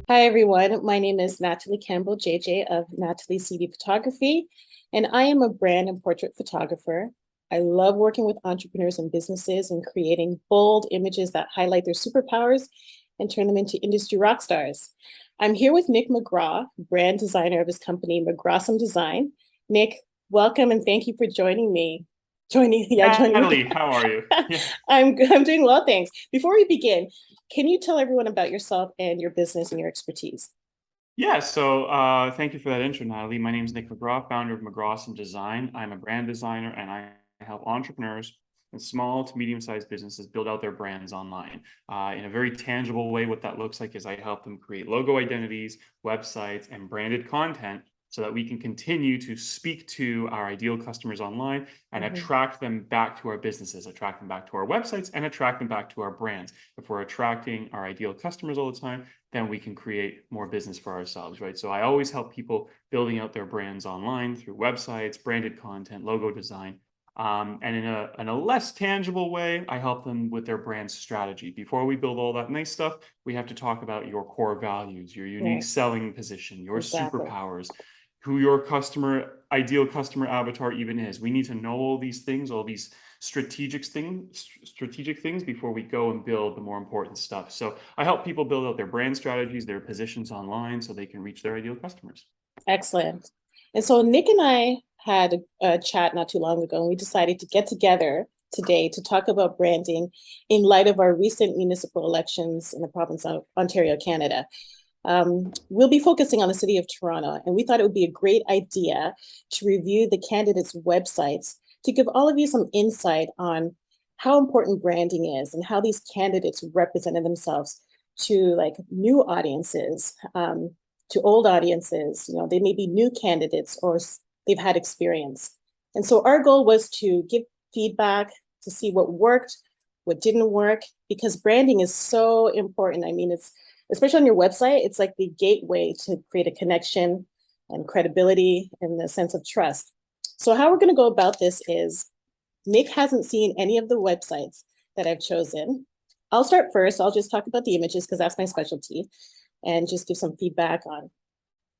Hi, everyone. My name is Natalie Campbell, JJ of Natalie CD Photography, and I am a brand and portrait photographer. I love working with entrepreneurs and businesses and creating bold images that highlight their superpowers and turn them into industry rock stars. I'm here with Nick McGraw, brand designer of his company, McGrawsome Design. Nick, welcome and thank you for joining me. Joining me. Natalie, how are you? Yeah. I'm doing well, thanks. Before we begin, can you tell everyone about yourself and your business and your expertise? Yeah, so thank you for that intro, Natalie. My name is Nick McGraw, founder of McGrawsome Design. I'm a brand designer and I help entrepreneurs and small to medium-sized businesses build out their brands online. In a very tangible way, what that looks like is I help them create logo identities, websites, and branded content so that we can continue to speak to our ideal customers online and Mhm. attract them back to our businesses, attract them back to our websites, and attract them back to our brands. If we're attracting our ideal customers all the time, then we can create more business for ourselves, right? So I always help people building out their brands online through websites, branded content, logo design. And in a less tangible way, I help them with their brand strategy. Before we build all that nice stuff, we have to talk about your core values, your unique Right, selling position, your exactly. superpowers, who your ideal customer avatar even is. We need to know all these things, all these strategic things before we go and build the more important stuff. So I help people build out their brand strategies, their positions online so they can reach their ideal customers. Excellent. And so Nick and I had a chat not too long ago, and we decided to get together today to talk about branding in light of our recent municipal elections in the province of Ontario, Canada. We'll be focusing on the city of Toronto, and we thought it would be a great idea to review the candidates' websites to give all of you some insight on how important branding is and how these candidates represented themselves to like new audiences, to old audiences. You know, they may be new candidates or they've had experience. And so our goal was to give feedback to see what worked, what didn't work, because branding is so important. I mean, it's especially on your website, it's like the gateway to create a connection and credibility and the sense of trust. So, how we're going to go about this is Nick hasn't seen any of the websites that I've chosen. I'll start first. I'll just talk about the images because that's my specialty and just give some feedback on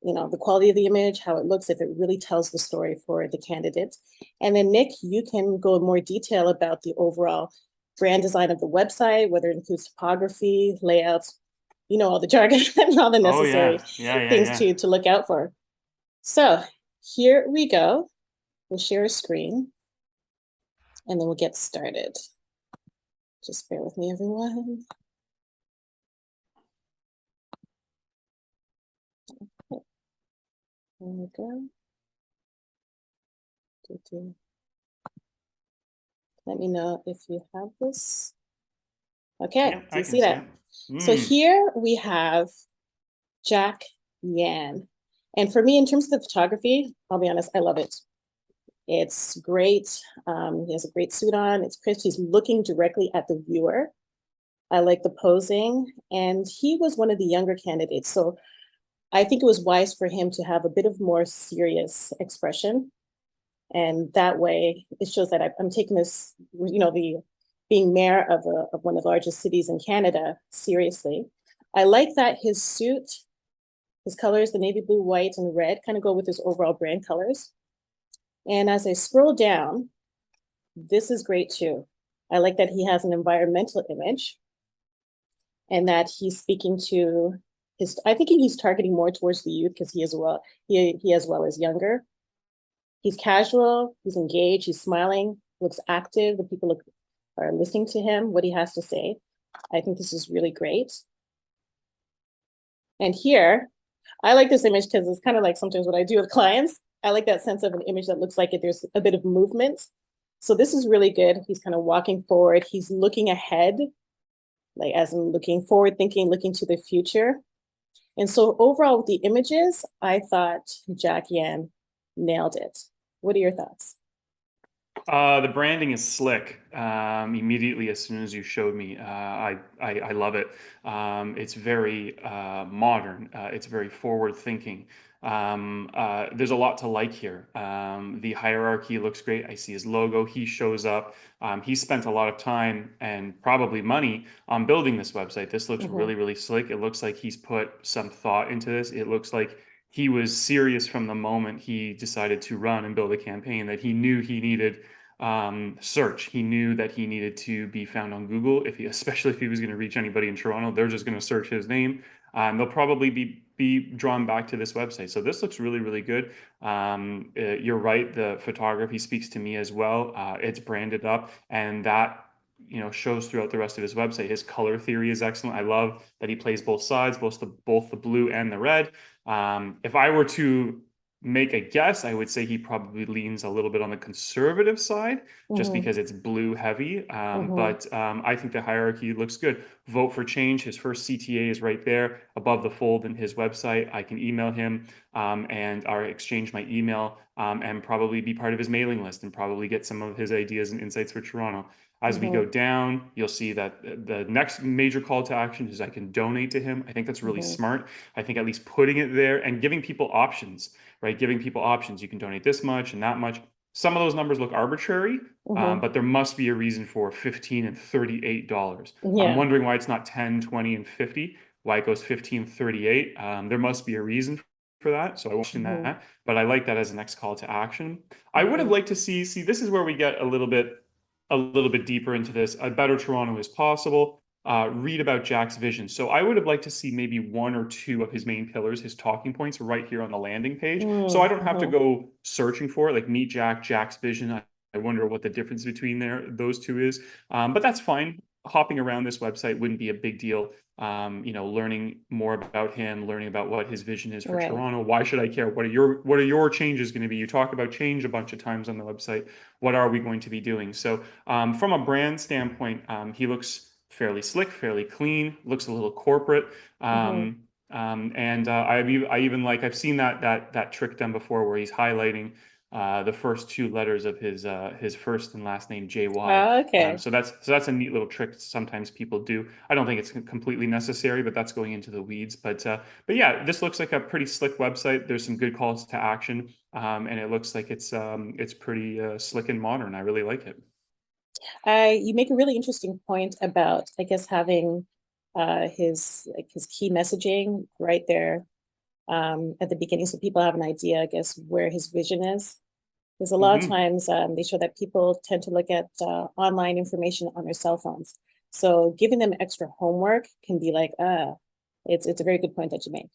the quality of the image, how it looks, if it really tells the story for the candidate. And then Nick, you can go in more detail about the overall brand design of the website, whether it includes topography, layouts, all the jargon and all the Oh necessary yeah, yeah, yeah, things yeah. to look out for. So here we go. We'll share a screen and then we'll get started. Just bear with me, everyone. There we go. Let me know if you have this. Okay, Yeah, do I you can see see that? it. So Mm. here we have Jack Yan. And for me, in terms of the photography, I'll be honest, I love it. It's great. He has a great suit on. It's crisp. He's looking directly at the viewer. I like the posing. And he was one of the younger candidates. So I think it was wise for him to have a bit of more serious expression. And that way it shows that I'm taking this, the being mayor of one of the largest cities in Canada seriously. I like that his suit, his colors, the navy blue, white, and red, kind of go with his overall brand colors. And as I scroll down, this is great too. I like that he has an environmental image and that he's speaking to I think he's targeting more towards the youth because he as well as younger. He's casual, he's engaged, he's smiling, looks active. The people are listening to him, what he has to say. I think this is really great. And here, I like this image because it's kind of like sometimes what I do with clients. I like that sense of an image that looks like there's a bit of movement. So this is really good. He's kind of walking forward. He's looking ahead, like as in looking forward, thinking, looking to the future. And so overall with the images, I thought Jack Yan nailed it. What are your thoughts? The branding is slick. Immediately as soon as you showed me, I love it. It's very modern. It's very forward thinking. There's a lot to like here. The hierarchy looks great. I see his logo. He shows up. He spent a lot of time and probably money on building this website. This looks Mm-hmm. really, really slick. It looks like he's put some thought into this. It looks like he was serious from the moment he decided to run and build a campaign, that he knew he needed search. He knew that he needed to be found on Google. If he, especially if he was going to reach anybody in Toronto, they're just going to search his name. They'll probably be drawn back to this website. So this looks really, really good. You're right. The photography speaks to me as well. It's branded up, and that shows throughout the rest of his website. His color theory is excellent. I love that he plays both sides, both the blue and the red. If I were to make a guess, I would say he probably leans a little bit on the conservative side, just Mm-hmm. because it's blue heavy. Mm-hmm. But I think the hierarchy looks good. Vote for change. His first CTA is right there above the fold in his website. I can email him and or exchange my email and probably be part of his mailing list and probably get some of his ideas and insights for Toronto. As we Mm-hmm. go down, you'll see that the next major call to action is I can donate to him. I think that's really Mm-hmm. smart. I think at least putting it there and giving people options, right? Giving people options. You can donate this much and that much. Some of those numbers look arbitrary, Mm-hmm. but there must be a reason for $15 and $38. I'm Yeah. wondering why it's not 10, 20, and 50, why it goes 15, 38. There must be a reason for that. So I won't question Mm-hmm. that, but I like that as a next call to action. I would have Mm-hmm. liked to see, this is where we get a little bit deeper into this. A better Toronto is possible. Read about Jack's vision. So I would have liked to see maybe one or two of his main pillars, his talking points, right here on the landing page. So I don't have to Mm-hmm. go searching for it, like meet Jack, Jack's vision. I wonder what the difference between those two is. But that's fine. Hopping around this website wouldn't be a big deal. Learning more about him, learning about what his vision is for Right. Toronto. Why should I care? What are your changes going to be? You talk about change a bunch of times on the website. What are we going to be doing? So from a brand standpoint, he looks fairly slick, fairly clean, looks a little corporate. Mm-hmm. And I've seen that trick done before where he's highlighting the first two letters of his first and last name, JY. Okay. So that's a neat little trick sometimes people do. I don't think it's completely necessary, but that's going into the weeds. But yeah, this looks like a pretty slick website. There's some good calls to action, and it looks like it's pretty slick and modern. I really like it. You make a really interesting point about, I guess, having his key messaging right there at the beginning, so people have an idea, I guess, where his vision is. Because a lot of Hmm. times they show that people tend to look at online information on their cell phones. So giving them extra homework can be like, it's a very good point that you make.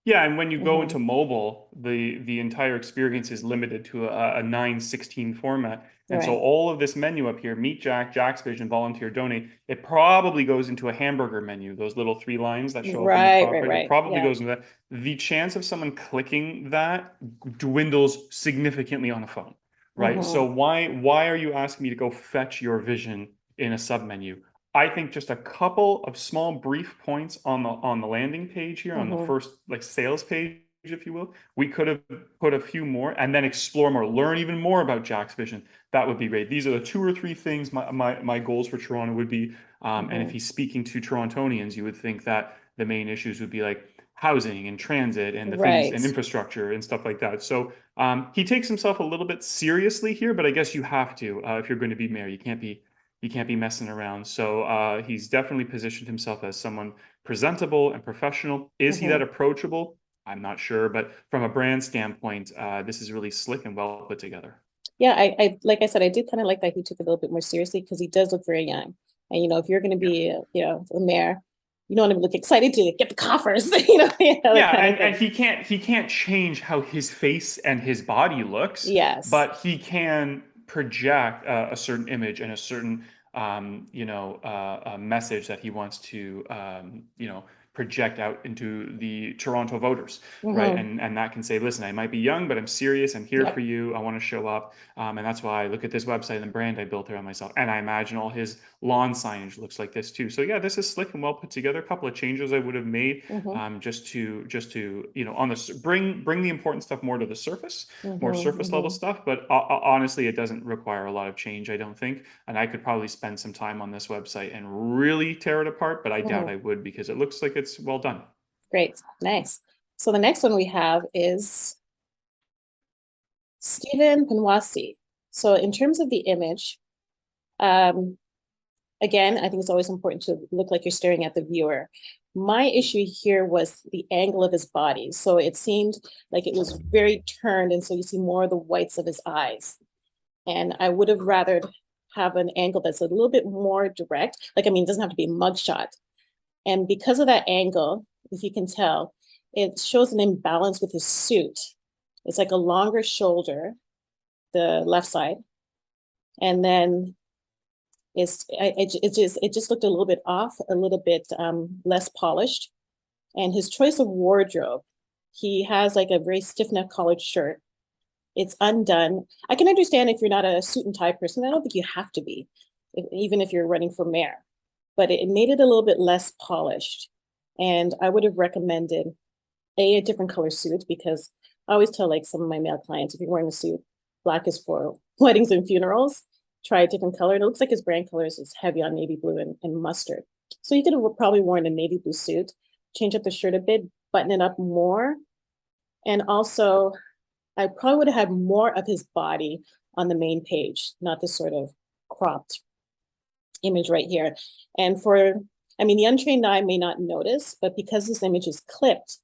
Yeah, and when you go Mm-hmm. into mobile, the entire experience is limited to a 9:16 format. And so Right. all of this menu up here, Meet Jack, Jack's Vision, Volunteer, Donate, it probably goes into a hamburger menu, those little three lines that show up in the Right, top right, right. It right. probably Yeah. goes into that. The chance of someone clicking that dwindles significantly on a phone, right? So Mm-hmm. why are you asking me to go fetch your vision in a submenu? I think just a couple of small brief points on the landing page here, on the Mm-hmm. first like sales page, if you will. We could have put a few more and then explore more, learn even more about Jack's vision. That would be great. These are the two or three things my goals for Toronto would be. And if Mm-hmm. he's speaking to Torontonians, you would think that the main issues would be like housing and transit and the things Right. and infrastructure and stuff like that. So he takes himself a little bit seriously here, but I guess you have to if you're going to be mayor. You can't be messing around. So he's definitely positioned himself as someone presentable and professional. Is he that Mm-hmm. approachable? I'm not sure, but from a brand standpoint, this is really slick and well put together. Yeah, I like I said, I did kind of like that he took it a little bit more seriously because he does look very young. And if you're going to Yeah. be, a mayor, you don't want to look excited to get the coffers, that Yeah, kind of and thing. he can't change how his face and his body looks, Yes. but he can project a certain image and a certain a message that he wants to project out into the Toronto voters, right? Mm-hmm. And that can say, listen, I might be young, but I'm serious. I'm here for Yep. you. I want to show up, and that's why I look at this website and brand I built around myself. And I imagine all his lawn signage looks like this too. So yeah, this is slick and well put together. A couple of changes I would have made Mm-hmm. just to on the bring the important stuff more to the surface, more Mm-hmm. surface level Mm-hmm. stuff. But honestly, it doesn't require a lot of change, I don't think. And I could probably spend some time on this website and really tear it apart, but I doubt Mm-hmm. I would because it looks like it's well done. Great. Nice. So the next one we have is Stephen Pinwasi. So in terms of the image, um, again, I think it's always important to look like you're staring at the viewer. My issue here was the angle of his body. So it seemed like it was very turned, and so you see more of the whites of his eyes. And I would have rather have an angle that's a little bit more direct. Like, I mean, it doesn't have to be a mugshot. And because of that angle, if you can tell, it shows an imbalance with his suit. It's like a longer shoulder, the left side, and then it just looked a little bit off, a little bit less polished. And his choice of wardrobe, he has like a very stiff neck collared shirt. It's undone. I can understand if you're not a suit and tie person. I don't think you have to be, even if you're running for mayor. But it made it a little bit less polished. And I would have recommended a different color suit, because I always tell like some of my male clients, if you're wearing a suit, black is for weddings and funerals. Try a different color. And it looks like his brand colors is heavy on navy blue and mustard. So you could have probably worn a navy blue suit, change up the shirt a bit, button it up more. And also, I probably would have had more of his body on the main page, not this sort of cropped image right here. And I mean, the untrained eye may not notice, but because this image is clipped,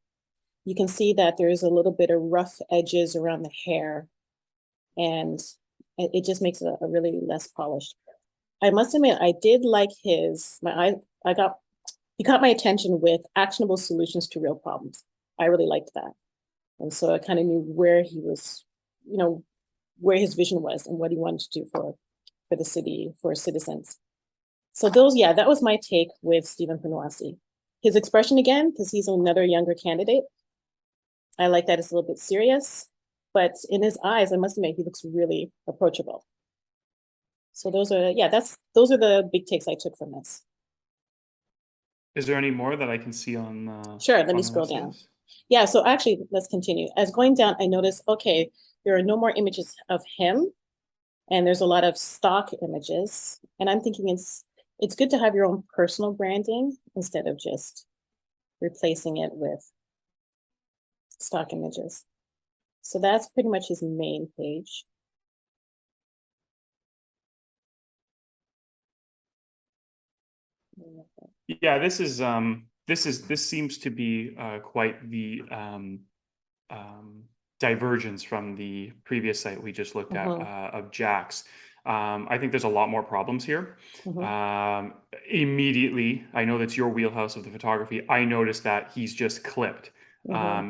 you can see that there's a little bit of rough edges around the hair, and it just makes it a really less polished. I must admit, I did like he got my attention with actionable solutions to real problems. I really liked that. And so I kind of knew where he was, where his vision was and what he wanted to do for the city, for citizens. So yeah, that was my take with Stephen Pinwasi. His expression again, because he's another younger candidate, I like that it's a little bit serious, but in his eyes, I must admit, he looks really approachable. So those are the big takes I took from this. Is there any more that I can see on Sure, let me on the scroll rest of down. this? Yeah, so actually, let's continue. As going down, I noticed, okay, there are no more images of him, and there's a lot of stock images. And I'm thinking it's good to have your own personal branding instead of just replacing it with stock images. So that's pretty much his main page. Yeah, this seems to be quite the divergence from the previous site we just looked at of Jack's. I think there's a lot more problems here. Immediately, I know that's your wheelhouse of the photography. I noticed that he's just clipped.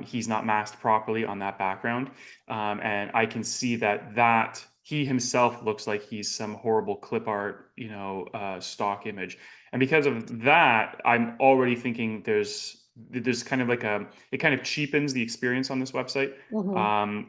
He's not masked properly on that background. And I can see that he himself looks like he's some horrible clip art, stock image. And because of that, I'm already thinking there's kind of like it kind of cheapens the experience on this website.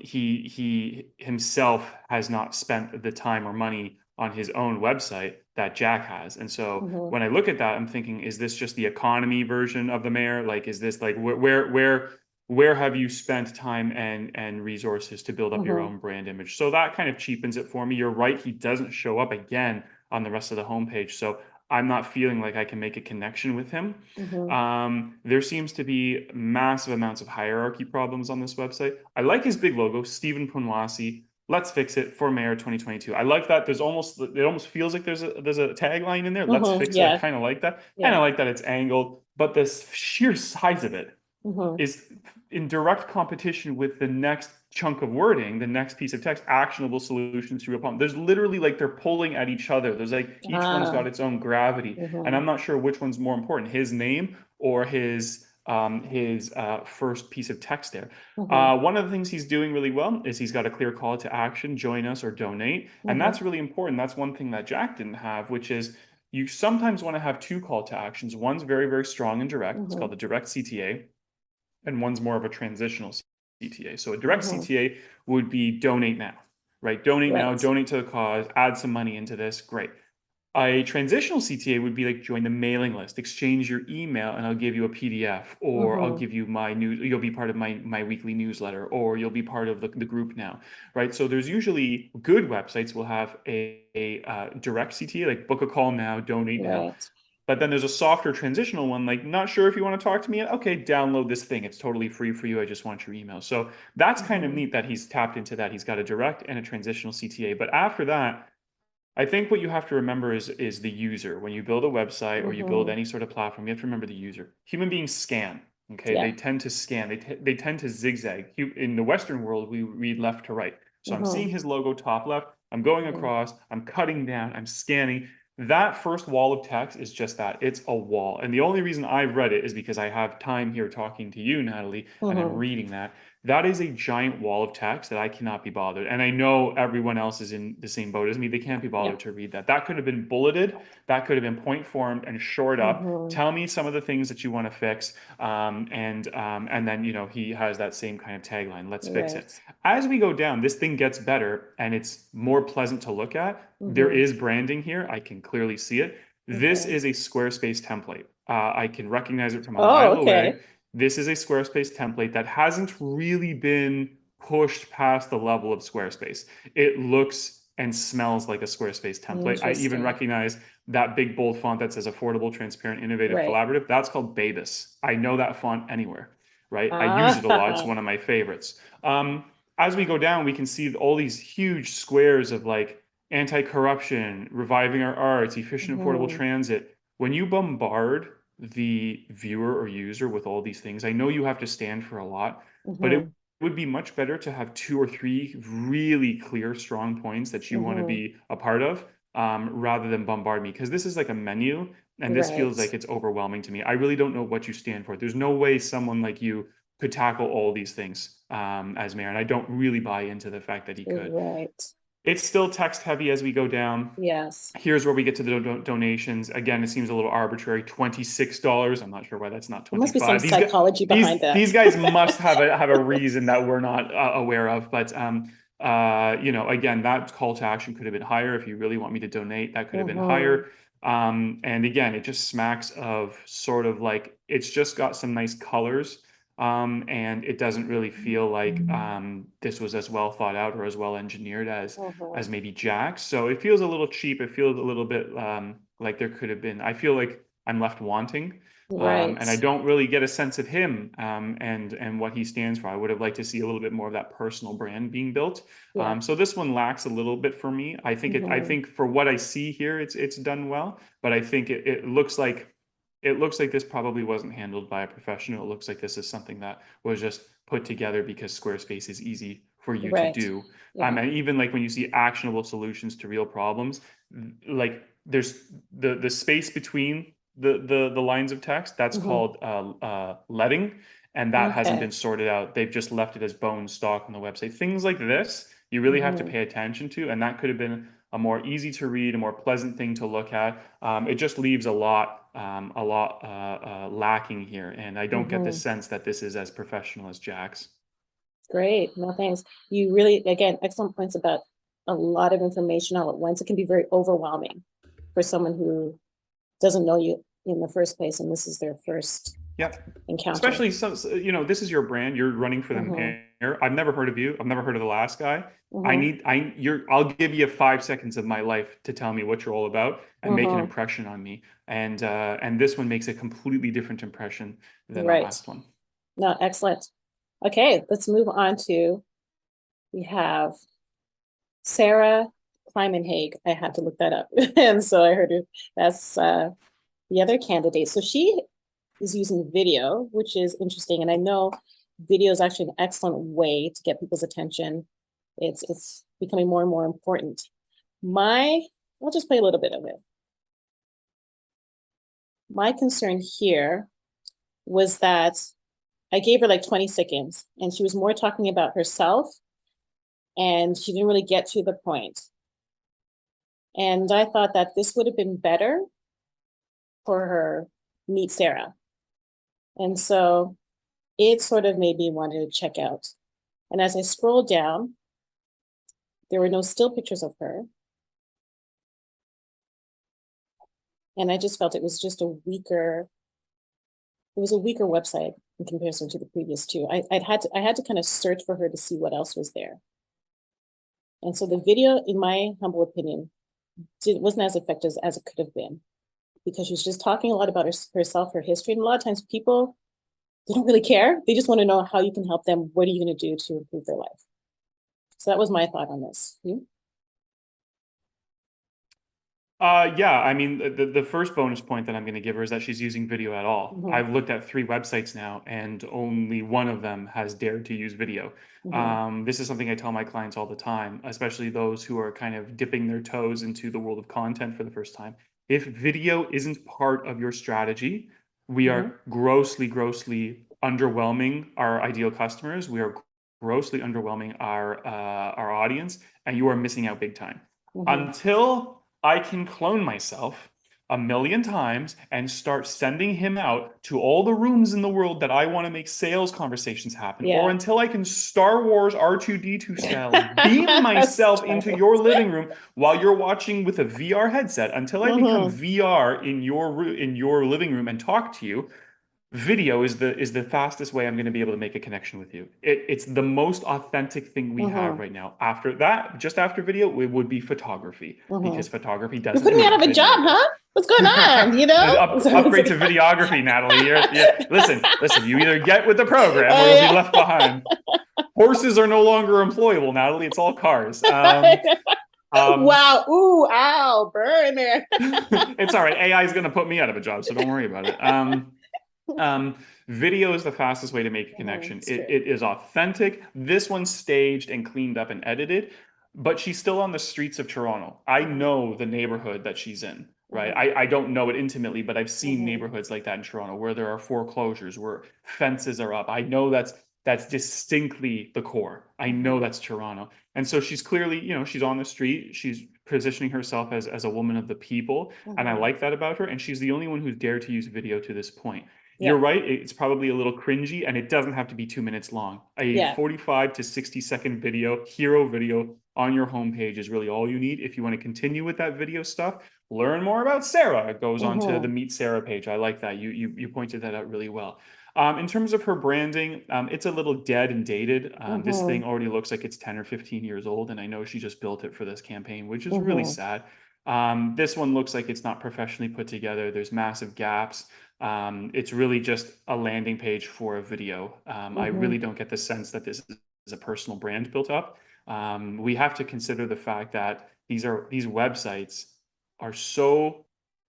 He himself has not spent the time or money on his own website that Jack has. And so when I look at that, I'm thinking, is this just the economy version of the mayor? Like, is this like where have you spent time and resources to build up your own brand image? So that kind of cheapens it for me. You're right, he doesn't show up again on the rest of the homepage. So I'm not feeling like I can make a connection with him. There seems to be massive amounts of hierarchy problems on this website. I like his big logo, Stephen Punwasi. Let's fix it for Mayor 2022. I like that. It almost feels like there's a tagline in there. Let's fix it. I kind of like that. And I like that it's angled, but the sheer size of it is in direct competition with the next chunk of wording, the next piece of text, actionable solutions to real problem. There's literally like they're pulling at each other. There's like each one's got its own gravity, and I'm not sure which one's more important, his name or his first piece of text there. One of the things he's doing really well is he's got a clear call to action: join us or donate, and that's really important. That's one thing that Jack didn't have, which is you sometimes want to have two call to actions. One's very, very strong and direct. It's called the direct CTA, and one's more of a transitional CTA. So a direct CTA would be donate now, right? Donate now, donate to the cause, add some money into this, great. A transitional CTA would be like join the mailing list, exchange your email, and I'll give you a PDF, or I'll give you my news. You'll be part of my weekly newsletter, or you'll be part of the group now, right? So there's usually good websites will have a direct CTA, like book a call now, donate now. But then there's a softer transitional one, like, not sure if you want to talk to me yet. Okay, download this thing. It's totally free for you. I just want your email. So that's kind of Mm-hmm. neat that he's tapped into that. He's got a direct and a transitional CTA. But after that, I think what you have to remember is the user. When you build a website or you build Mm-hmm. any sort of platform, you have to remember the user. Human beings scan. Okay, Yeah. they tend to scan. They tend to zigzag. In the Western world, we read left to right. So I'm Mm-hmm. seeing his logo top left. I'm going Mm-hmm. across. I'm cutting down. I'm scanning. That first wall of text is just that. It's a wall. And the only reason I've read it is because I have time here talking to you, Natalie, and I'm Mm-hmm. reading that. That is a giant wall of text that I cannot be bothered. And I know everyone else is in the same boat as me. They can't be Yeah. bothered to read that. That could have been bulleted. That could have been point formed and shored up. Mm-hmm. Tell me some of the things that you want to fix. And then, he has that same kind of tagline. Let's fix it. Right. As we go down, this thing gets better and it's more pleasant to look at. There Mm-hmm. is branding here. I can clearly see it. This Okay. is a Squarespace template. I can recognize it from a Oh, mile okay. away. This is a Squarespace template that hasn't really been pushed past the level of Squarespace. It looks and smells like a Squarespace template. I even Interesting. recognize that big bold font that says affordable, transparent, innovative, Right. collaborative. That's called Babus. I know that font anywhere, right? I use it a lot. It's Ah. one of my favorites. As we go down, we can see all these huge squares of like anti-corruption, reviving our arts, efficient, affordable Mm-hmm. transit. When you bombard the viewer or user with all these things, I know you have to stand for a lot, but it Mm-hmm. would be much better to have two or three really clear, strong points that you want to Mm-hmm. be a part of, rather than bombard me. Because this is like a menu, and this feels Right. like it's overwhelming to me. I really don't know what you stand for. There's no way someone like you could tackle all these things, as mayor, and I don't really buy into the fact that he could. Right. It's still text heavy as we go down. Yes. Here's where we get to the donations. Again, it seems a little arbitrary. $26. I'm not sure why that's not There must be some 25. psychology behind that. These guys must have a reason that we're not aware of. But again, that call to action could have been higher. If you really want me to donate, that could have been Mm-hmm. higher. And again, it just smacks of sort of like it's just got some nice colors. And it doesn't really feel like this was as well thought out or as well engineered Mm-hmm. as maybe Jack's. So it feels a little cheap. It feels a little bit like there could have been. I feel like I'm left wanting, Right. and I don't really get a sense of him, and what he stands for. I would have liked to see a little bit more of that personal brand being built. Yeah. So this one lacks a little bit for me. I think I Mm-hmm. think for what I see here, it's done well, but I think it looks like this probably wasn't handled by a professional. It looks like this is something that was just put together because Squarespace is easy for you to Right. do. Yeah. And even like when you see actionable solutions to real problems, like there's the space between the lines of text that's Mm-hmm. called leading, and that hasn't Okay. been sorted out. They've just left it as bone stock on the website. Things like this you really have to Mm-hmm. pay attention to, and that could have been a more easy to read, a more pleasant thing to look at. It just leaves a lot lacking here, and I don't get the Mm-hmm. sense that this is as professional as Jack's. Great. No, thanks. You really, again, excellent points about a lot of information all at once. It can be very overwhelming for someone who doesn't know you in the first place, and this is their first Yep. encounter. Especially this is your brand. You're running for the Mm-hmm. mayor. I've never heard of you. I've never heard of the last guy. Mm-hmm. I'll give you 5 seconds of my life to tell me what you're all about and make an Mm-hmm. impression on me. And this one makes a completely different impression than the Right. last one. No, excellent. Okay, let's move on to, we have Sarah Kleiman-Haig. I had to look that up. And so I heard it. That's the other candidate. So she is using video, which is interesting. And I know video is actually an excellent way to get people's attention. It's becoming more and more important. I'll just play a little bit of it. My concern here was that I gave her like 20 seconds and she was more talking about herself and she didn't really get to the point. And I thought that this would have been better for her Meet Sarah. And so it sort of made me want to check out. And as I scrolled down, there were no still pictures of her. And I just felt it was just it was a weaker website in comparison to the previous two. I had to kind of search for her to see what else was there. And so the video, in my humble opinion, wasn't as effective as it could have been because she was just talking a lot about herself, her history. And a lot of times people, they don't really care. They just want to know how you can help them. What are you going to do to improve their life? So that was my thought on this. You? Yeah, I mean, the first bonus point that I'm going to give her is that she's using video at all. Mm-hmm. I've looked at 3 websites now, and only one of them has dared to use video. Mm-hmm. This is something I tell my clients all the time, especially those who are kind of dipping their toes into the world of content for the first time. If video isn't part of your strategy, we Mm-hmm. are grossly, grossly underwhelming our ideal customers. We are grossly underwhelming our audience, and you are missing out big time. Mm-hmm. Until I can clone myself 1 million times and start sending him out to all the rooms in the world that I want to make sales conversations happen, or Yeah. until I can Star Wars R2D2 style beam myself Star into your Wars. living room while you're watching with a VR headset, until I become Mm-hmm. VR in your living room and talk to you, video is the fastest way I'm going to be able to make a connection with you. It's the most authentic thing we have Mm-hmm. right now. After that, just after video, it would be photography, because Mm-hmm. photography You're doesn't putting me out need of a job, video. huh? What's going on? You know? Upgrade to videography, Natalie. Listen. You either get with the program or you'll be Yeah. left behind. Horses are no longer employable, Natalie. It's all cars. Um, Wow. Ooh, ow, burn there. it's all right. AI is going to put me out of a job, so don't worry about it. Um, Video is the fastest way to make a Mm-hmm. connection. It's It, true. it is authentic. This one's staged and cleaned up and edited, but she's still on the streets of Toronto. I Mm-hmm. know the neighborhood that she's in, right? Mm-hmm. I don't know it intimately, but I've seen Mm-hmm. neighborhoods like that in Toronto where there are foreclosures, where fences are up. I know that's distinctly the core. I know Mm-hmm. that's Toronto. And so she's clearly, she's on the street. She's positioning herself as a woman of the people. And I Mm-hmm. like that about her. And she's the only one who's dared to use video to this point. You're Yeah. right. It's probably a little cringy, and it doesn't have to be 2 minutes long. A Yeah. 45 to 60-second video, hero video on your homepage is really all you need. If you want to continue with that video stuff, learn more about Sarah. It goes on to the Mm-hmm. Meet Sarah page. I like that. You pointed that out really well. In terms of her branding, it's a little dead and dated. This Mm-hmm. thing already looks like it's 10 or 15 years old, and I know she just built it for this campaign, which is really Mm-hmm. sad. This one looks like it's not professionally put together. There's massive gaps. It's really just a landing page for a video. I Mm-hmm. really don't get the sense that this is a personal brand built up. We have to consider the fact that these websites are so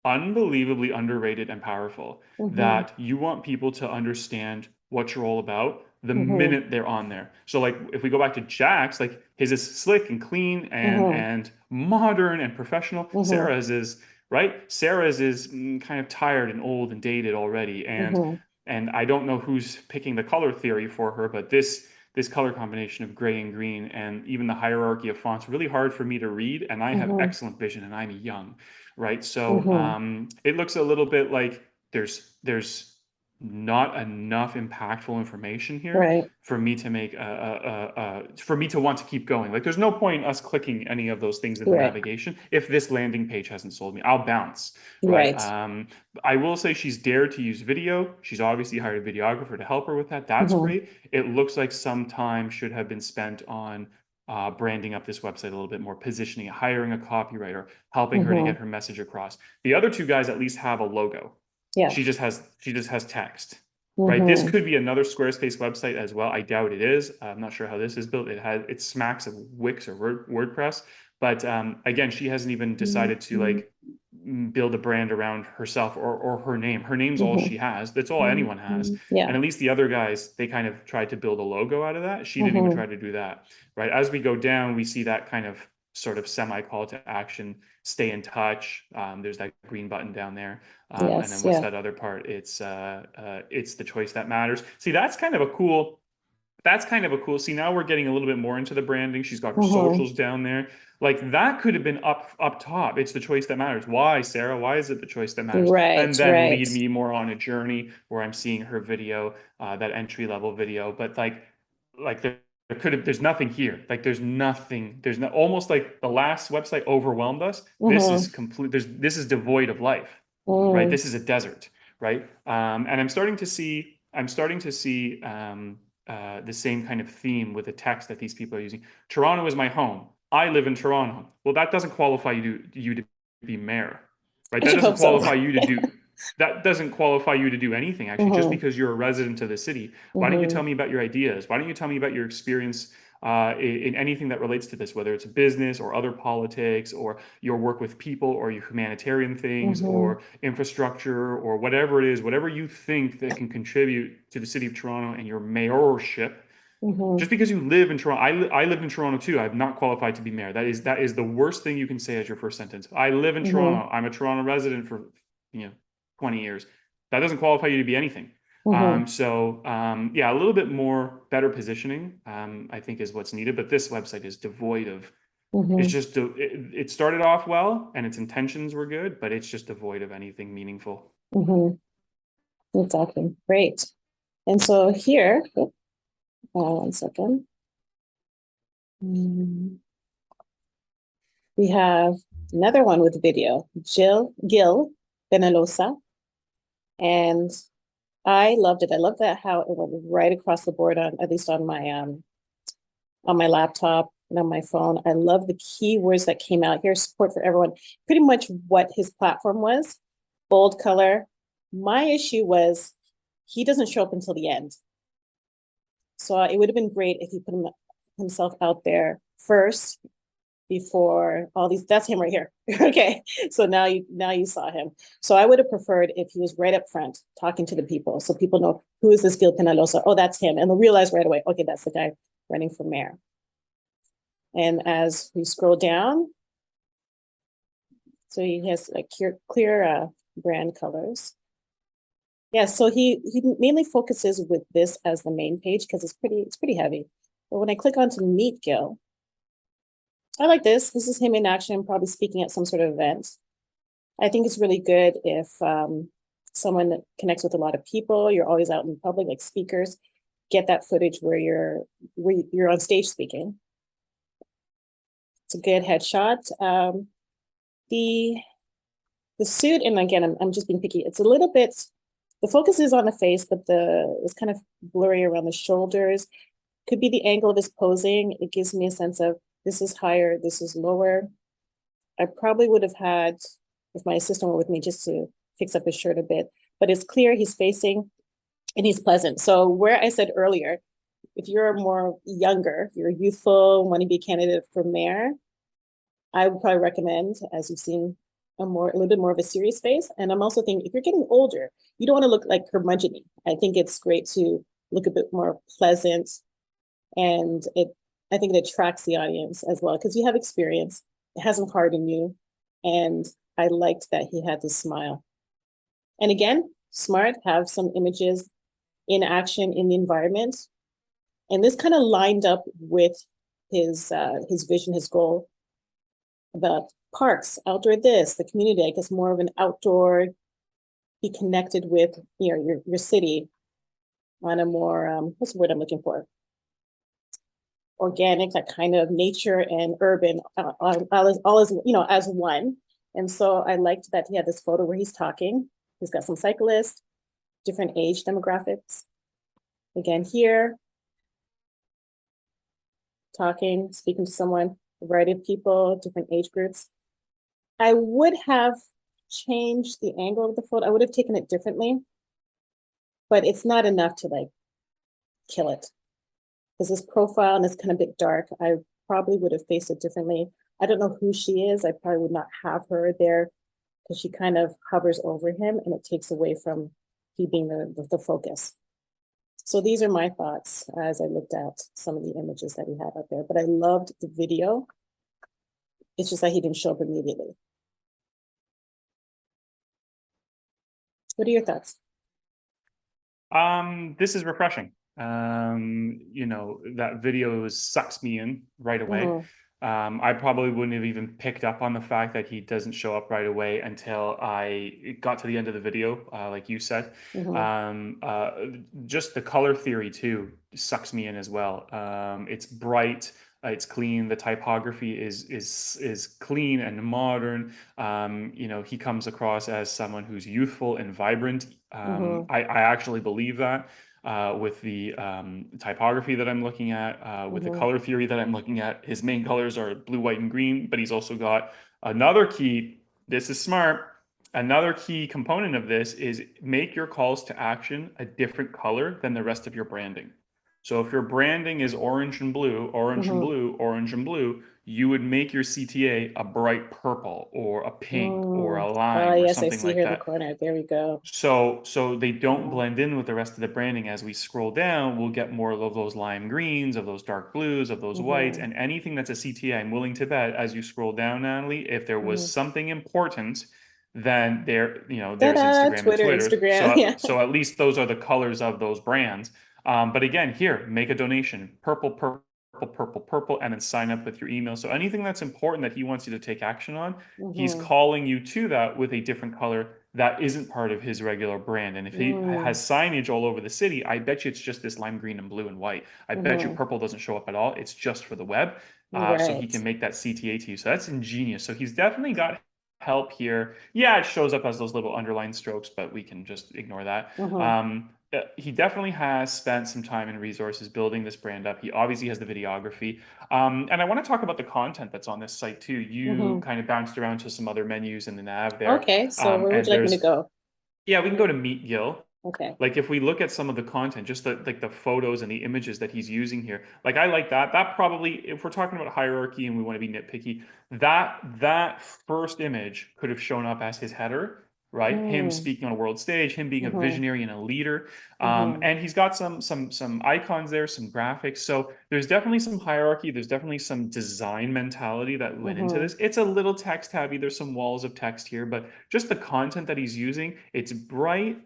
unbelievably underrated and powerful Mm-hmm. that you want people to understand what you're all about the Mm-hmm. minute they're on there. So like if we go back to Jack's, like his is slick and clean Mm-hmm. and modern and professional. Mm-hmm. Sarah's is right. Sarah's is kind of tired and old and dated already, Mm-hmm. and I don't know who's picking the color theory for her, but this color combination of gray and green and even the hierarchy of fonts really hard for me to read, and I have Mm-hmm. excellent vision and I'm young, right? So Mm-hmm. it looks a little bit like there's not enough impactful information here Right. for me to make for me to want to keep going. Like there's no point in us clicking any of those things in the Right. navigation if this landing page hasn't sold me. I'll bounce, right? Right. I will say she's dared to use video. She's obviously hired a videographer to help her with that. That's Mm-hmm. great. It looks like some time should have been spent on branding up this website a little bit more, positioning it, hiring a copywriter, helping her to Mm-hmm. get her message across. The other 2 guys at least have a logo. Yeah. She just has text, right? This Mm-hmm. could be another Squarespace website as well. I doubt it is. I'm not sure how this is built. It smacks of Wix or WordPress, but again, she hasn't even decided to Mm-hmm. like build a brand around herself or her name. Her name's all Mm-hmm. she has. That's all anyone has. Yeah. And at least the other guys, they kind of tried to build a logo out of that. She didn't even Mm-hmm. try to do that, right? As we go down, we see that kind of sort of semi call to action, stay in touch. There's that green button down there. And then Yes. what's Yeah. that other part? It's the choice that matters. See, that's kind of a cool. See, now we're getting a little bit more into the branding. She's got her Mm-hmm. socials down there. Like that could have been up top. It's the choice that matters. Why, Sarah? Why is it the choice that matters? And Right. then Right. lead me more on a journey where I'm seeing her video, that entry level video. But like there's nothing here. Like there's nothing. There's no almost like the last website overwhelmed us. This is Mm-hmm. complete. This is devoid of life, right? Mm-hmm. This is a desert, right? And I'm starting to see the same kind of theme with the text that these people are using. Toronto is my home. I live in Toronto. Well, that doesn't qualify you to be mayor. right? I That should doesn't hope so. qualify you to do that doesn't qualify you to do anything actually. Just Hmm. because you're a resident of the city, why don't you tell Hmm. me about your ideas? Why don't you tell me about your experience in anything that relates to this, whether it's business or other politics or your work with people or your humanitarian things Hmm. or infrastructure or whatever it is, whatever you think that can contribute to the city of Toronto and your mayorship. Hmm. Just because you live in Toronto, I lived in Toronto too. I'm not qualified to be mayor. That is the worst thing you can say as your first sentence. I live in Hmm. Toronto. I'm a Toronto resident for 20 years. That doesn't qualify you to be anything. Hmm. Yeah, a little bit more better positioning, I think, is what's needed. But this website is devoid of. It's Hmm. just it started off well and its intentions were good, but it's just devoid of anything meaningful. Hmm. Exactly. Great. And so here, one second. Mm, we have another one with video, Gil Benalosa. And I loved it. I love that how it went right across the board on, at least on my laptop and on my phone. I love the keywords that came out here, support for everyone. Pretty much what his platform was, bold color. My issue was he doesn't show up until the end. So it would have been great if he put himself out there first before all these. That's him right here. Okay, so now you saw him. So I would have preferred if he was right up front talking to the people, so people know who is this Gil Penalosa. Oh, that's him, and they'll realize right away. Okay, that's the guy running for mayor. And as we scroll down, so he has like clear brand colors. Yeah, so he mainly focuses with this as the main page because it's pretty heavy. But when I click on to meet Gil, I like this. This is him in action, probably speaking at some sort of event. I think it's really good if someone that connects with a lot of people, you're always out in public, like speakers, get that footage where you're on stage speaking. It's a good headshot. The the suit, and again, I'm just being picky. It's a little bit. The focus is on the face, but it's kind of blurry around the shoulders. Could be the angle of his posing. It gives me a sense of this is higher, this is lower. I probably would have had, if my assistant were with me, just to fix up his shirt a bit. But it's clear he's facing and he's pleasant. So where I said earlier, if you're more younger, you're youthful, want to be a candidate for mayor, I would probably recommend, as you've seen, a little bit more of a serious face. And I'm also thinking if you're getting older, you don't want to look like curmudgeon. I think it's great to look a bit more pleasant, and I think it attracts the audience as well because you have experience. It hasn't hardened you, and I liked that he had this smile. And again, smart, have some images in action in the environment, and this kind of lined up with his vision, his goal about parks, outdoor this, the community. I guess more of an outdoor, be connected with your city on a more what's the word I'm looking for? Organic, that kind of nature and urban, all as as one. And so I liked that he had this photo where he's talking. He's got some cyclists, different age demographics. Again, here, talking, speaking to someone, a variety of people, different age groups. I would have changed the angle of the photo. I would have taken it differently, but it's not enough to like kill it. Because this profile and it's kind of a bit dark, I probably would have faced it differently. I don't know who she is. I probably would not have her there because she kind of hovers over him and it takes away from he being the focus. So these are my thoughts as I looked at some of the images that he had up there. But I loved the video. It's just that he didn't show up immediately. What are your thoughts? This is refreshing. That video sucks me in right away. Mm-hmm. I probably wouldn't have even picked up on the fact that he doesn't show up right away until I got to the end of the video, like you said. Mm-hmm. Um, uh, just the color theory too sucks me in as well. It's bright, it's clean. The typography is clean and modern. He comes across as someone who's youthful and vibrant. Mm-hmm. I actually believe that with the typography that I'm looking at, with the Mm-hmm. color theory that I'm looking at. His main colors are blue, white, and green, but he's also got another key. This is smart. Another key component of this is make your calls to action a different color than the rest of your branding. So if your branding is orange and blue, orange and Mm-hmm. blue, orange and blue, you would make your CTA a bright purple or a pink or a Oh, lime or yes, I something see like here in the that. corner. There we go. So they don't Yeah. blend in with the rest of the branding. As we scroll down, we'll get more of those lime greens, of those dark blues, of those whites, Mm-hmm. and anything that's a CTA. I'm willing to bet as you scroll down, Natalie, if there was Mm-hmm. something important, then there's Ta-da! Instagram and Twitter, Twitter. Instagram. So Yeah. so at least those are the colors of those brands. But again, here, make a donation. Purple, purple, purple, purple, and then sign up with your email. So anything that's important that he wants you to take action on, he's Mm-hmm. calling you to that with a different color that isn't part of his regular brand. And if he Mm-hmm. has signage all over the city, I bet you it's just this lime green and blue and white. I bet you Mm-hmm. purple doesn't show up at all. It's just for the web. So he Right. can make that CTA to you. So that's ingenious. So he's definitely got help here. Yeah, it shows up as those little underlined strokes, but we can just ignore that. Mm-hmm. He definitely has spent some time and resources building this brand up. He obviously has the videography. And I want to talk about the content that's on this site too. You Mm-hmm. kind of bounced around to some other menus in the nav there. Okay, so where would you And like me to there's, go? yeah, we can go to Meet Gil. Okay. Like if we look at some of the content, just the like the photos and the images that he's using here, like I like that. That probably, if we're talking about hierarchy and we want to be nitpicky, that first image could have shown up as his header, right? Him Mm. speaking on a world stage, him being a Mm-hmm. visionary and a leader. Mm-hmm. And he's got some icons there, some graphics. So there's definitely some hierarchy. There's definitely some design mentality that went into Mm-hmm. this. It's a little text heavy. There's some walls of text here, but just the content that he's using, it's bright,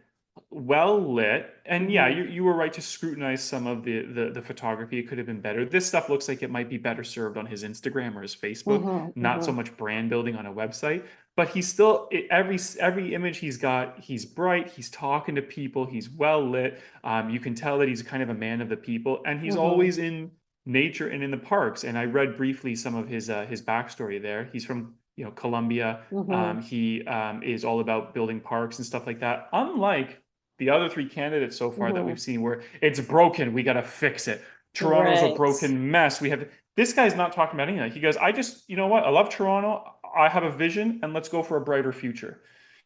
well lit, and yeah, Mm-hmm. you were right to scrutinize some of the photography. It could have been better. This stuff looks like it might be better served on his Instagram or his Facebook, Mm-hmm. not so Mm-hmm. much brand building on a website. But he's still, every image he's got, he's bright, he's talking to people, he's well lit. You can tell that he's kind of a man of the people, and he's Mm-hmm. always in nature and in the parks. And I read briefly some of his backstory there. He's from Colombia. Mm-hmm. He is all about building parks and stuff like that. Unlike the other three candidates so far that Mm-hmm. we've seen, where it's broken, we got to fix it. Toronto's a Right. broken mess. We have this guy's not talking about anything. He goes, I just, you know what? I love Toronto. I have a vision, and let's go for a brighter future.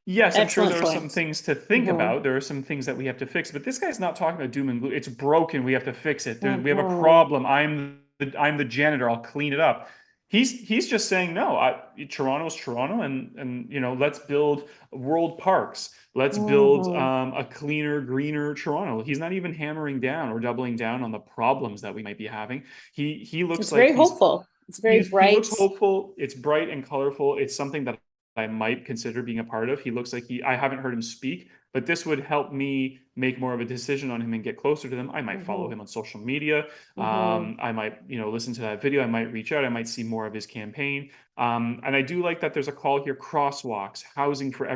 Yes, I'm sure Excellent there are some point. things to think Mm-hmm. about. There are some things that we have to fix, but this guy's not talking about doom and gloom. It's broken. We have to fix it. We have a Mm-hmm. problem. I'm the janitor. I'll clean it up. He's just saying no. Toronto's Toronto, and let's build world parks. Let's build Mm-hmm. a cleaner, greener Toronto. He's not even hammering down or doubling down on the problems that we might be having. He looks It's like very hopeful. It's very he looks bright. hopeful. It's bright and colorful. It's something that I might consider being a part of. He looks like I haven't heard him speak, but this would help me make more of a decision on him and get closer to them. I might follow Mm-hmm. him on social media. Mm-hmm. I might, listen to that video. I might reach out. I might see more of his campaign. And I do like that there's a call here: crosswalks, housing for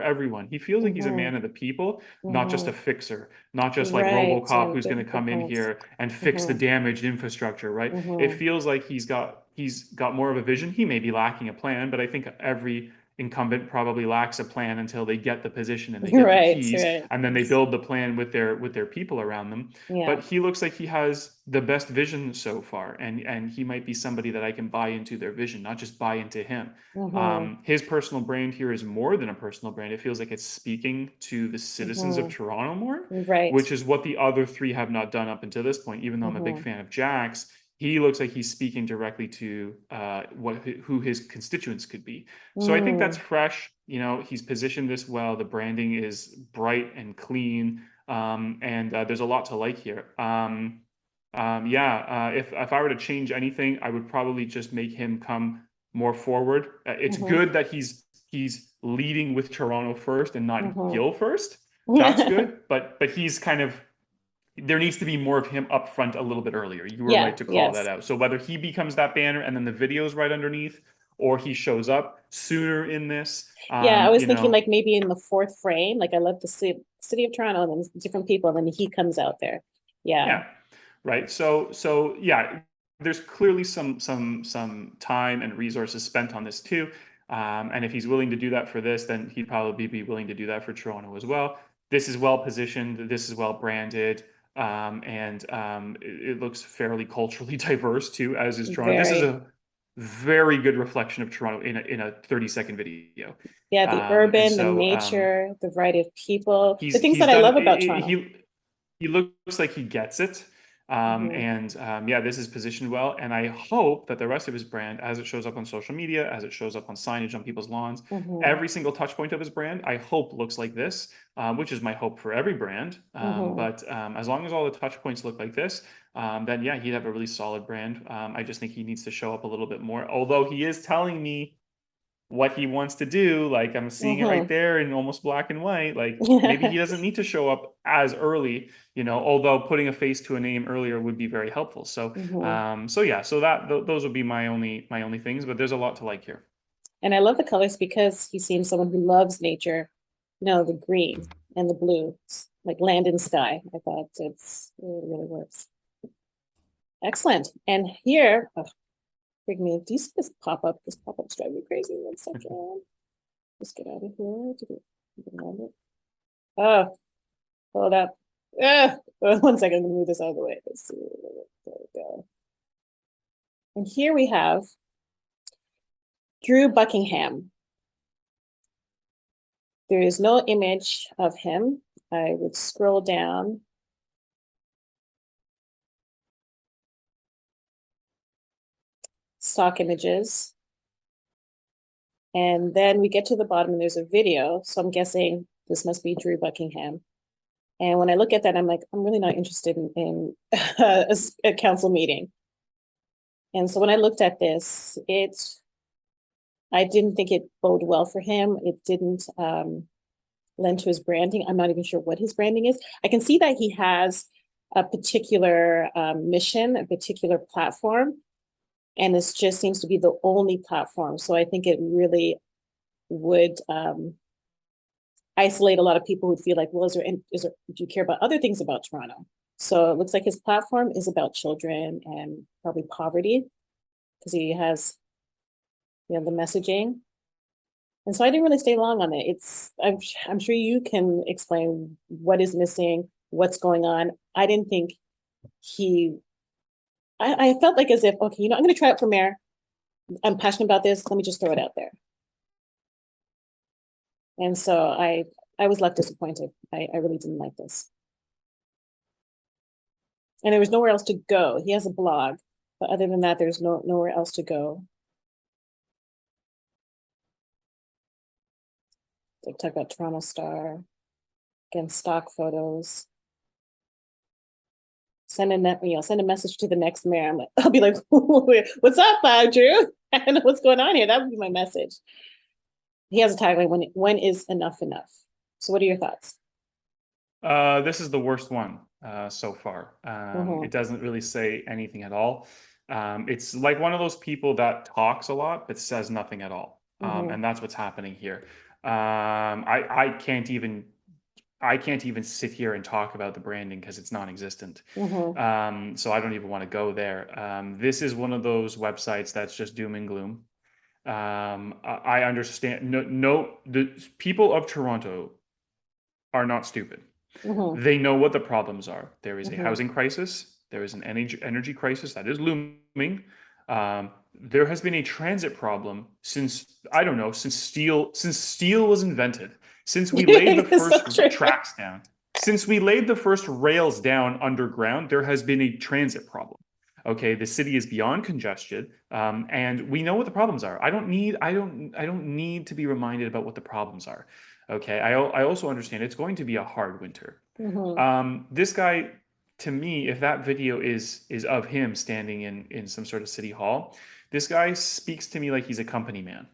everyone. He feels like he's a Mm-hmm. man of the people, not just a Mm-hmm. fixer, not just like Right. RoboCop who's going to Good come in points. here and fix the Mm-hmm. damaged infrastructure, right? It Mm-hmm. feels like he's got more of a vision. He may be lacking a plan, but I think every incumbent probably lacks a plan until they get the position and they get the Right. keys, Right. and then they build the plan with their people around them. Yeah. But he looks like he has the best vision so far, and he might be somebody that I can buy into their vision, not just buy into him. Mm-hmm. His personal brand here is more than a personal brand. It feels like it's speaking to the citizens of Mm-hmm. Toronto more, Right. which is what the other three have not done up until this point. Even though I'm a big Mm-hmm. fan of Jack's, he looks like he's speaking directly to who his constituents could be. So I think that's Mm. fresh. He's positioned this well. The branding is bright and clean, and there's a lot to like here. Yeah, if I were to change anything, I would probably just make him come more forward. It's Mm-hmm. good that he's leading with Toronto first and not Mm-hmm. Gill first. That's good, but he's kind of, there needs to be more of him up front a little bit earlier. You were Yeah. right to call that Yes. out. So whether he becomes that banner and then the video's right underneath, or he shows up sooner in this, Yeah. I was thinking like maybe in the fourth frame. Like I love the city of Toronto and then different people, and then he comes out there. Yeah. yeah, right. So yeah, there's clearly some time and resources spent on this too. And if he's willing to do that for this, then he'd probably be willing to do that for Toronto as well. This is well positioned. This is well branded. And it looks fairly culturally diverse too, as is Toronto. This is Very. very good reflection of Toronto in a 30-second video. Yeah, the And urban, the so nature, the variety of people, the things he's that I done love about Toronto. he looks like he gets it. Hmm. Yeah, this is positioned well. And I hope that the rest of his brand, as it shows up on social media, as it shows up on signage on people's lawns, Hmm. every single touch point of his brand, I hope looks like this, which is my hope for every brand. Hmm. But as long as all the touch points look like this, then yeah, he'd have a really solid brand. I just think he needs to show up a little bit more. Although he is telling me what he wants to do. Like I'm seeing it right Hmm. there in almost black and white. Like maybe he doesn't need to show up as early, although putting a face to a name earlier would be very helpful. So, Hmm. so yeah, so those would be my only things, but there's a lot to like here. And I love the colors because he seems someone who loves nature. No, the green and the blue, like land and sky. I thought it really works. Excellent. And here, oh, bring me, do you see this pop up? This pop up's driving me crazy. 1 second. Just get out of here. Oh, hold up. 1 second. I'm going to move this out of the way. Let's see. There we go. And here we have Drew Buckingham. There is no image of him. I would scroll down. Stock images. And then we get to the bottom and there's a video. So I'm guessing this must be Drew Buckingham. And when I look at that, I'm like, I'm really not interested in a council meeting. And so when I looked at this, I didn't think it bode well for him. It didn't lend to his branding. I'm not even sure what his branding is. I can see that he has a particular mission, a particular platform, and this just seems to be the only platform. So I think it really would isolate a lot of people who feel like, well, do you care about other things about Toronto? So it looks like his platform is about children and probably poverty because he has, the messaging. And so I didn't really stay long on it. I'm sure you can explain what is missing, what's going on. I didn't think he, I felt like as if, okay, I'm going to try it for mayor. I'm passionate about this. Let me just throw it out there. And so I was left disappointed. I really didn't like this. And there was nowhere else to go. He has a blog, but other than that, there's nowhere else to go. They talk about Toronto Star, again, stock photos. Send a message to the next mayor. I'll be like, what's up, Drew? I don't know what's going on here. That would be my message. He has a tagline: when is enough enough? So what are your thoughts? This is the worst one so far. It Mm-hmm. doesn't really say anything at all. It's like one of those people that talks a lot but says nothing at all, Mm-hmm. and that's what's happening here. I can't even sit here and talk about the branding because it's non-existent. Mm-hmm. So I don't even want to go there. This is one of those websites that's just doom and gloom. I understand. No, no, the people of Toronto are not stupid. Mm-hmm. They know what the problems are. There is a Mm-hmm. housing crisis. There is an energy crisis that is looming. There has been a transit problem since I don't know since steel was invented. Since we laid the It's so first true. tracks down. Since we laid the first rails down underground, there has been a transit problem. Okay, the city is beyond congested, and we know what the problems are. I don't need to be reminded about what the problems are. Okay, I also understand it's going to be a hard winter. Mm-hmm. This guy, to me, if that video is of him standing in some sort of city hall, this guy speaks to me like he's a company man,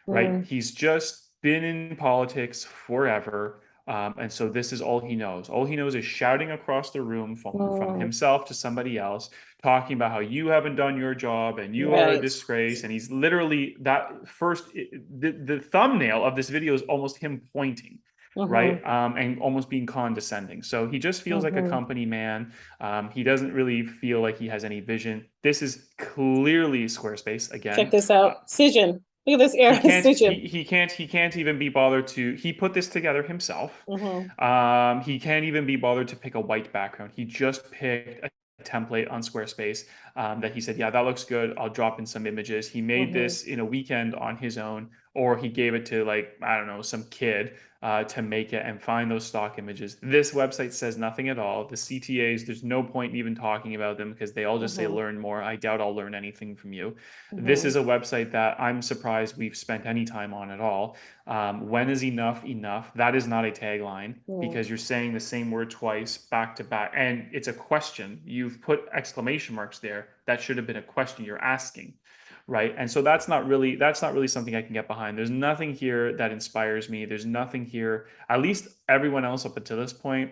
right? Mm-hmm. He's just been in politics forever. And so this is all he knows. All he knows is shouting across the room from Mm-hmm. himself to somebody else, talking about how you haven't done your job and you are a Right. disgrace. And he's literally that first, the thumbnail of this video is almost him pointing, Mm-hmm. right? And almost being condescending. So he just feels like a Mm-hmm. company man. He doesn't really feel like he has any vision. This is clearly Squarespace Check again. this out. Cision. Look at this He era. can't Cision. he can't even be bothered to he put this together himself. Mm-hmm. He can't even be bothered to pick a white background. He just picked a template on Squarespace that he said, yeah, that looks good. I'll drop in some images. He made Mm-hmm. this in a weekend on his own, or he gave it to, like, I don't know, some kid to make it and find those stock images. This website says nothing at all. The CTAs, there's no point in even talking about them because they all just say Mm-hmm. learn more. I doubt I'll learn anything from you. This Mm-hmm. is a website that I'm surprised we've spent any time on at all. When is enough enough? That is not a tagline Mm-hmm. because you're saying the same word twice back to back, and it's a question. You've put exclamation marks there. That should have been a question you're asking, right? And so that's not really something I can get behind. There's nothing here that inspires me. There's nothing here. At least everyone else up until this point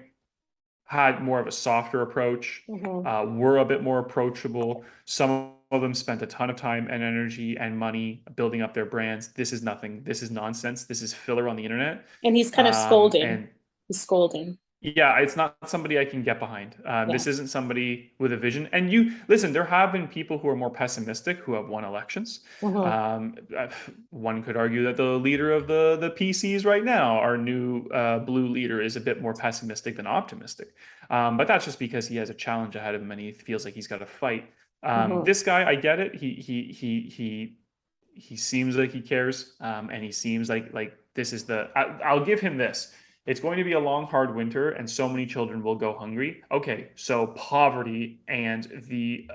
had more of a softer approach, Mm-hmm. were a bit more approachable. Some of them spent a ton of time and energy and money building up their brands. This is nothing. This is nonsense. This is filler on the internet. And he's kind of scolding. And He's scolding. yeah, it's not somebody I can get behind. Yeah. This isn't somebody with a vision. And you listen, there have been people who are more pessimistic who have won elections. Mm-hmm. Uh, One could argue that the leader of the PCs right now, our new blue leader, is a bit more pessimistic than optimistic. But that's just because he has a challenge ahead of him and he feels like he's got to fight. Mm-hmm. This guy, I get it. He seems like he cares, and he seems like this is the. I'll give him this. It's going to be a long, hard winter, and so many children will go hungry. Okay, so poverty and the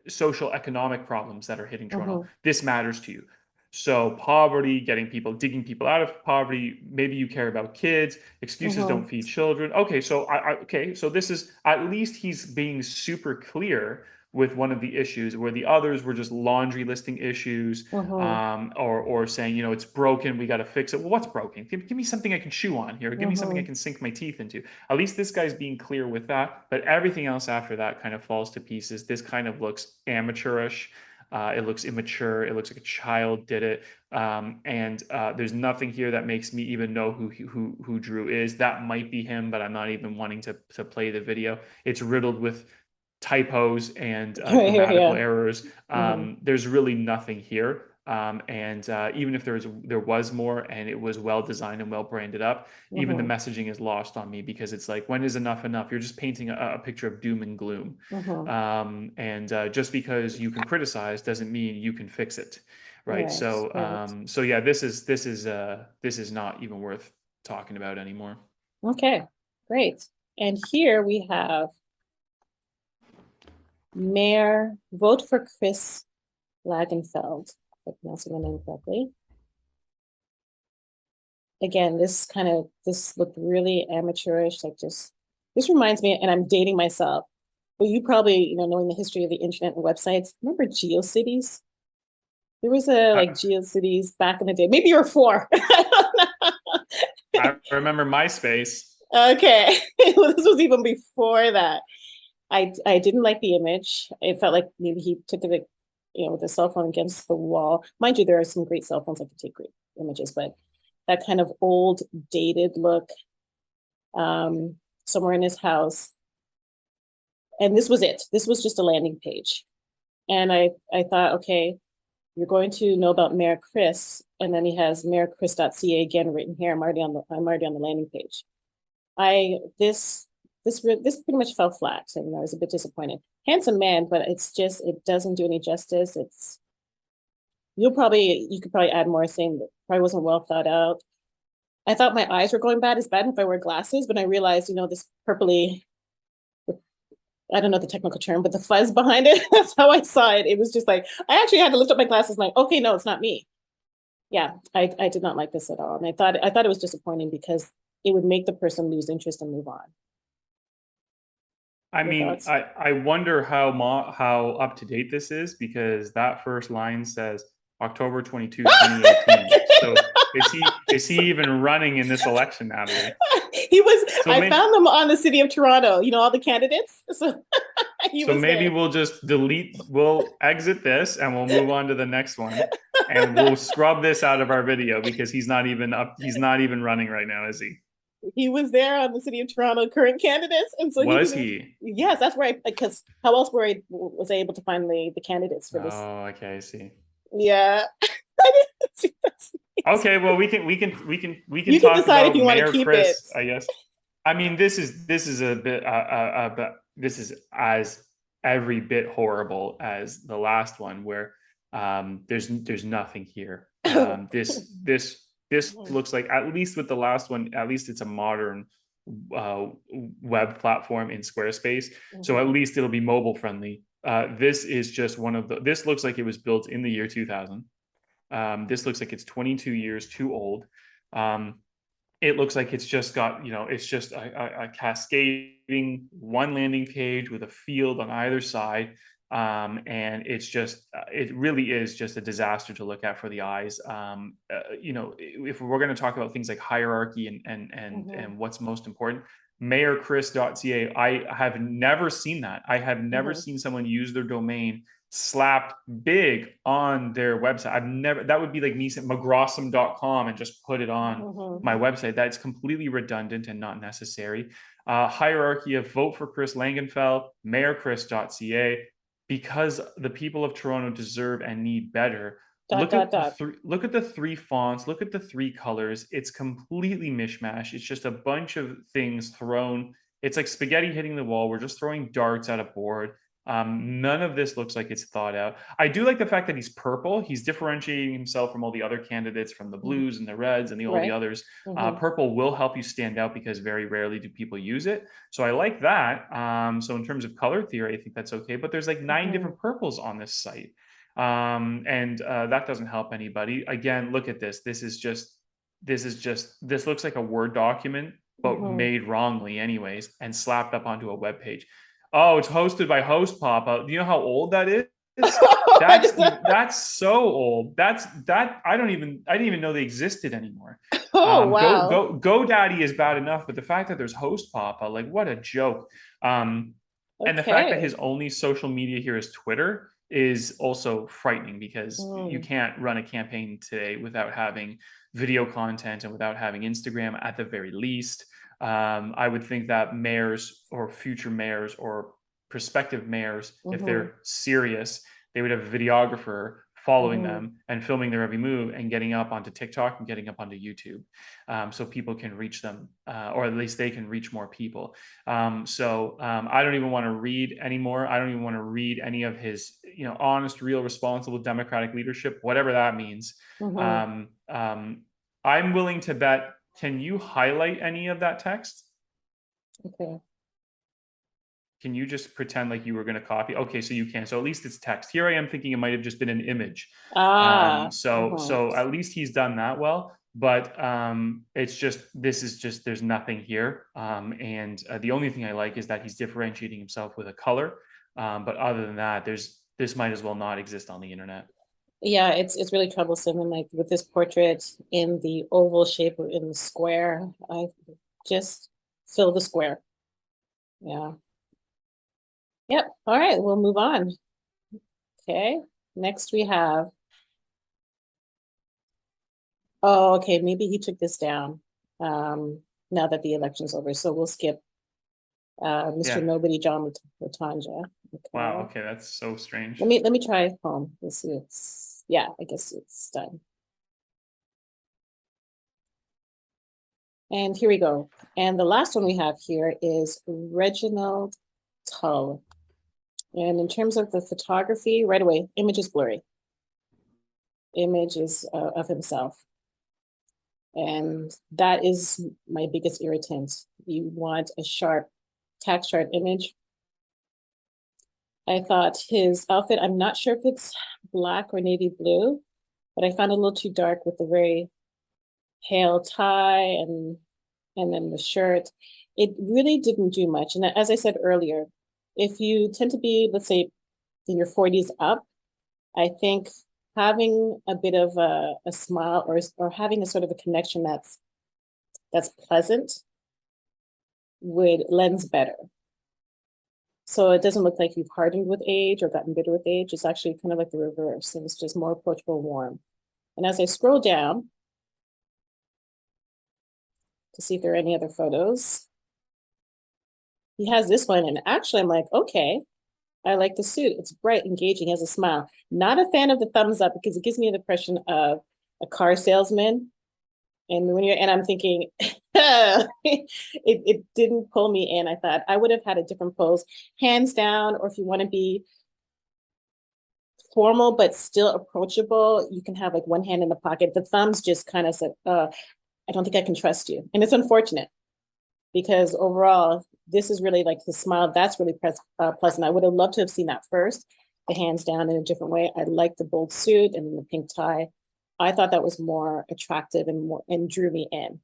social economic problems that are hitting Toronto, Mm-hmm. this matters to you. So poverty, digging people out of poverty. Maybe you care about kids. Excuses Mm-hmm. don't feed children. Okay, so okay, so this is at least he's being super clear with one of the issues, where the others were just laundry listing issues, Mm-hmm. or saying, it's broken, we got to fix it. Well, what's broken? Give me something I can chew on here. Give me something I Mm-hmm. can sink my teeth into. At least this guy's being clear with that. But everything else after that kind of falls to pieces. This kind of looks amateurish. It looks immature. It looks like a child did it. And there's nothing here that makes me even know who Drew is. That might be him, but I'm not even wanting to play the video. It's riddled with typos and grammatical Yeah. errors. Mm-hmm. There's really nothing here. And even if there was more and it was well designed and well branded up, even the Mm-hmm. messaging is lost on me because it's like, when is enough enough? You're just painting a picture of doom and gloom. Mm-hmm. And just because you can criticize doesn't mean you can fix it, right? Right. So Right. so yeah, this is not even worth talking about anymore. Okay. Great. And here we have Mayor vote for Chris Lagenfeld, if I'm pronouncing the name correctly. Again, this looked really amateurish, like just this reminds me, and I'm dating myself, but you probably, knowing the history of the internet and websites, remember GeoCities? There was a I, like GeoCities back in the day. Maybe you're four. I remember MySpace. Okay. This was even before that. I didn't like the image. It felt like maybe he took it, with a cell phone against the wall. Mind you, there are some great cell phones that can take great images, but that kind of old, dated look, somewhere in his house. And this was it. This was just a landing page. And I thought, okay, you're going to know about Mayor Chris, and then he has mayorchris.ca again written here. I'm already on the landing page. This pretty much fell flat, and I was a bit disappointed. Handsome man, but it doesn't do any justice. You could probably add more, saying that probably wasn't well thought out. I thought my eyes were going bad. It's bad if I wear glasses, but I realized, this purpley, I don't know the technical term, but the fuzz behind it, that's how I saw it. It was just like, I actually had to lift up my glasses, like, okay, no, it's not me. Yeah, I did not like this at all. And I thought it was disappointing because it would make the person lose interest and move on. I Your mean, thoughts? I wonder how up to date this is, because that first line says October 22, 2018. So is he even running in this election, Natalie? So I maybe found them on the city of Toronto, all the candidates. So he so was maybe there. we'll exit this and we'll move on to the next one, and we'll scrub this out of our video because he's not even running right now, is he? He was there on the city of Toronto current candidates. And so he Was was, he? yes, that's where because how else was I able to find the candidates for this? Oh, okay, I see. Yeah. I didn't see that. Okay, well, we can You can talk decide if about you want to Mayor keep it. Chris, I guess. I mean, this is a bit this is as every bit horrible as the last one, where there's nothing here. This Mhm, looks like, at least with the last one, at least it's a modern uh, web platform in Squarespace, so at mhm, least it'll be mobile friendly. This is just one of the. This looks like it was built in the year 2000. This looks like it's 22 years too old. Um, it looks like it's just got, it's just a cascading one landing page with a field on either side. And it's just, it really is just a disaster to look at for the eyes. If we're going to talk about things like hierarchy mhm, and what's most important, mayorchris.ca, I have never seen that. I have never mhm, seen someone use their domain slapped big on their website. I've never, that would be like me saying mcgrossum.com and just put it on mhm. my website. That's completely redundant and not necessary. Hierarchy of vote for Chris Langenfeld, mayorchris.ca, because the people of Toronto deserve and need better. Dot, dot, dot. Look at the three fonts, look at the three colors. It's completely mishmash. It's just a bunch of things thrown. It's like spaghetti hitting the wall. We're just throwing darts at a board. None of this looks like it's thought out. I do like the fact that he's purple. He's differentiating himself from all the other candidates, from the Mhm. blues and the reds and all the Right. others. Mhm, Purple will help you stand out because very rarely do people use it. So I like that. So in terms of color theory, I think that's okay. But there's like 9 mhm, different purples on this site. And that doesn't help anybody. Again, look at this. This looks like a Word document, but mhm. made wrongly anyways, and slapped up onto a web page. Oh, it's hosted by Host Papa. Do you know how old that is? What is that? That's so old. That I didn't even know they existed anymore. Oh, wow. GoDaddy is bad enough, but the fact that there's Host Papa, like, what a joke. And the fact that Okay. his only social media here is Twitter is also frightening, because you Mm, can't run a campaign today without having video content and without having Instagram at the very least. I would think that mayors or future mayors or prospective mayors, if mhm, they're serious, they would have a videographer following mhm, them and filming their every move and getting up onto TikTok and getting up onto YouTube, so people can reach them, or at least they can reach more people. I don't even want to read anymore. I don't even want to read any of his, honest, real, responsible democratic leadership, whatever that means. mhm. Um, um, I'm willing to bet. Can you highlight any of that text? Okay. Can you just pretend like you were going to copy? Okay, so you can. So at least it's text. Here I am thinking it might have just been an image. Ah, mhm. So at least he's done that well. But it's just, this is just, there's nothing here. And the only thing I like is that he's differentiating himself with a color. But other than that, this might as well not exist on the internet. Yeah, it's really troublesome. And like with this portrait in the oval shape or in the square, I just fill the square. Yeah. Yep. All right, we'll move on. Okay. Next we have, oh, okay, maybe he took this down now that the election's over. So we'll skip Mr. Yeah. Nobody John Latanja. Wow. Okay. Okay, that's so strange. Let me try home. Let's see. It's yeah, I guess it's done. And here we go. And the last one we have here is Reginald Tull. And in terms of the photography, right away, image is blurry. Image is of himself. And that is my biggest irritant. You want a sharp, tack sharp image. I thought his outfit, I'm not sure if it's black or navy blue, but I found it a little too dark with the very pale tie and then the shirt. It really didn't do much. And as I said earlier, if you tend to be, let's say, in your 40s up, I think having a bit of a smile or having a sort of a connection that's pleasant would lens better. So it doesn't look like you've hardened with age or gotten bitter with age. It's actually kind of like the reverse. And it's just more approachable, warm. And as I scroll down to see if there are any other photos, he has this one. And actually, I'm like, okay, I like the suit. It's bright, engaging, has a smile. Not a fan of the thumbs up because it gives me the impression of a car salesman And when you're, and I'm thinking, it didn't pull me in. I thought I would have had a different pose, hands down, or if you want to be formal but still approachable, you can have like one hand in the pocket. The thumbs just kind of said, I don't think I can trust you. And it's unfortunate because overall, this is really like the smile. That's really pleasant. I would have loved to have seen that first, the hands down in a different way. I like the bold suit and the pink tie. I thought that was more attractive and more and drew me in.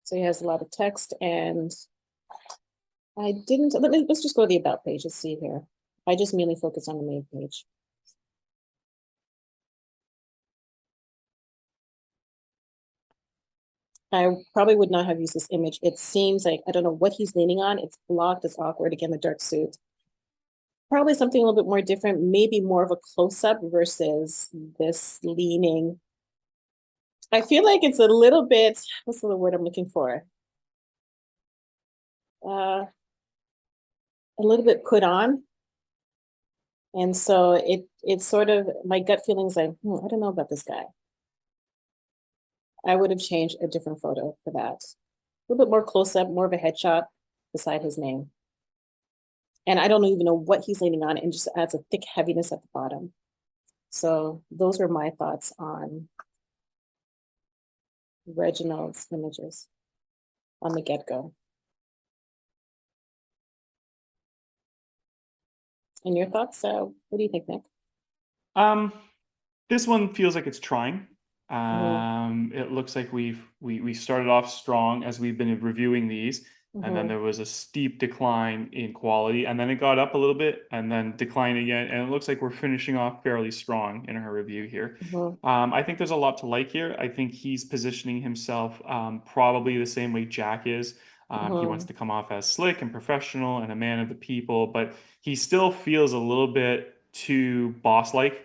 So he has a lot of text, and I didn't. Let's just go to the about page. Let's see here. I just mainly focus on the main page. I probably would not have used this image. It seems like I don't know what he's leaning on. It's blocked. It's awkward. Again, the dark suit. Probably something a little bit more different. Maybe more of a close up versus this leaning. I feel like it's a little bit. What's the word I'm looking for? A little bit put on. And so it's sort of my gut feelings like, I don't know about this guy. I would have changed a different photo for that. A little bit more close up, more of a headshot beside his name. And I don't even know what he's leaning on, and just adds a thick heaviness at the bottom. So those were my thoughts on Reginald's images on the get-go. And your thoughts? What do you think, Nick? Um, this one feels like it's trying. Mm-hmm. It looks like we started off strong as we've been reviewing these, and then Mm-hmm. there was a steep decline in quality, and then it got up a little bit and then declined again, and it looks like we're finishing off fairly strong in our review here. Mm-hmm. I think there's a lot to like here. I think he's positioning himself probably the same way Jack is. He wants Mm-hmm. to come off as slick and professional and a man of the people, but he still feels a little bit too boss-like.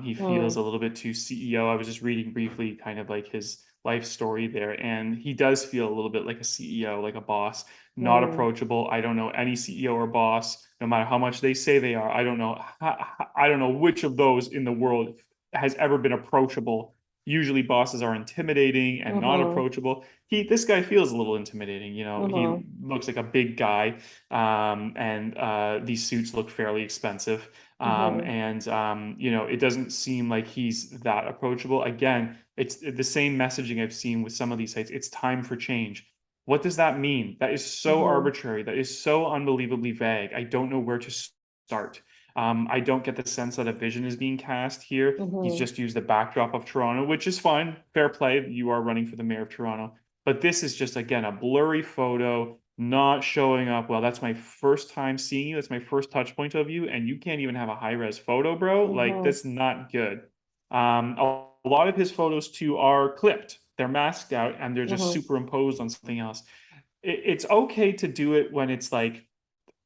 He feels Mm-hmm. a little bit too CEO. I was just reading briefly kind of like his life story there, and he does feel a little bit like a CEO, like a boss, not Mm-hmm. approachable. I don't know any CEO or boss, no matter how much they say they are. I don't know which of those in the world has ever been approachable. Usually bosses are intimidating and not Mm-hmm. approachable. This guy feels a little intimidating. You know, he Mm-hmm. looks like a big guy, and these suits look fairly expensive. Mm-hmm. You know, it doesn't seem like he's that approachable. Again, it's the same messaging I've seen with some of these sites. It's time for change. What does that mean? That is so Mm-hmm. arbitrary. That is so unbelievably vague. I don't know where to start. I don't get the sense that a vision is being cast here. He's Mm-hmm. just used the backdrop of Toronto, which is fine. Fair play. You are running for the mayor of Toronto. But this is just, again, a blurry photo, not showing up well. That's my first time seeing you. That's my first touch point of you. And you can't even have a high res photo, bro. Like, Mm-hmm. that's not good. A lot of his photos, too, are clipped. They're masked out and they're just Mm-hmm. superimposed on something else. It's okay to do it when it's like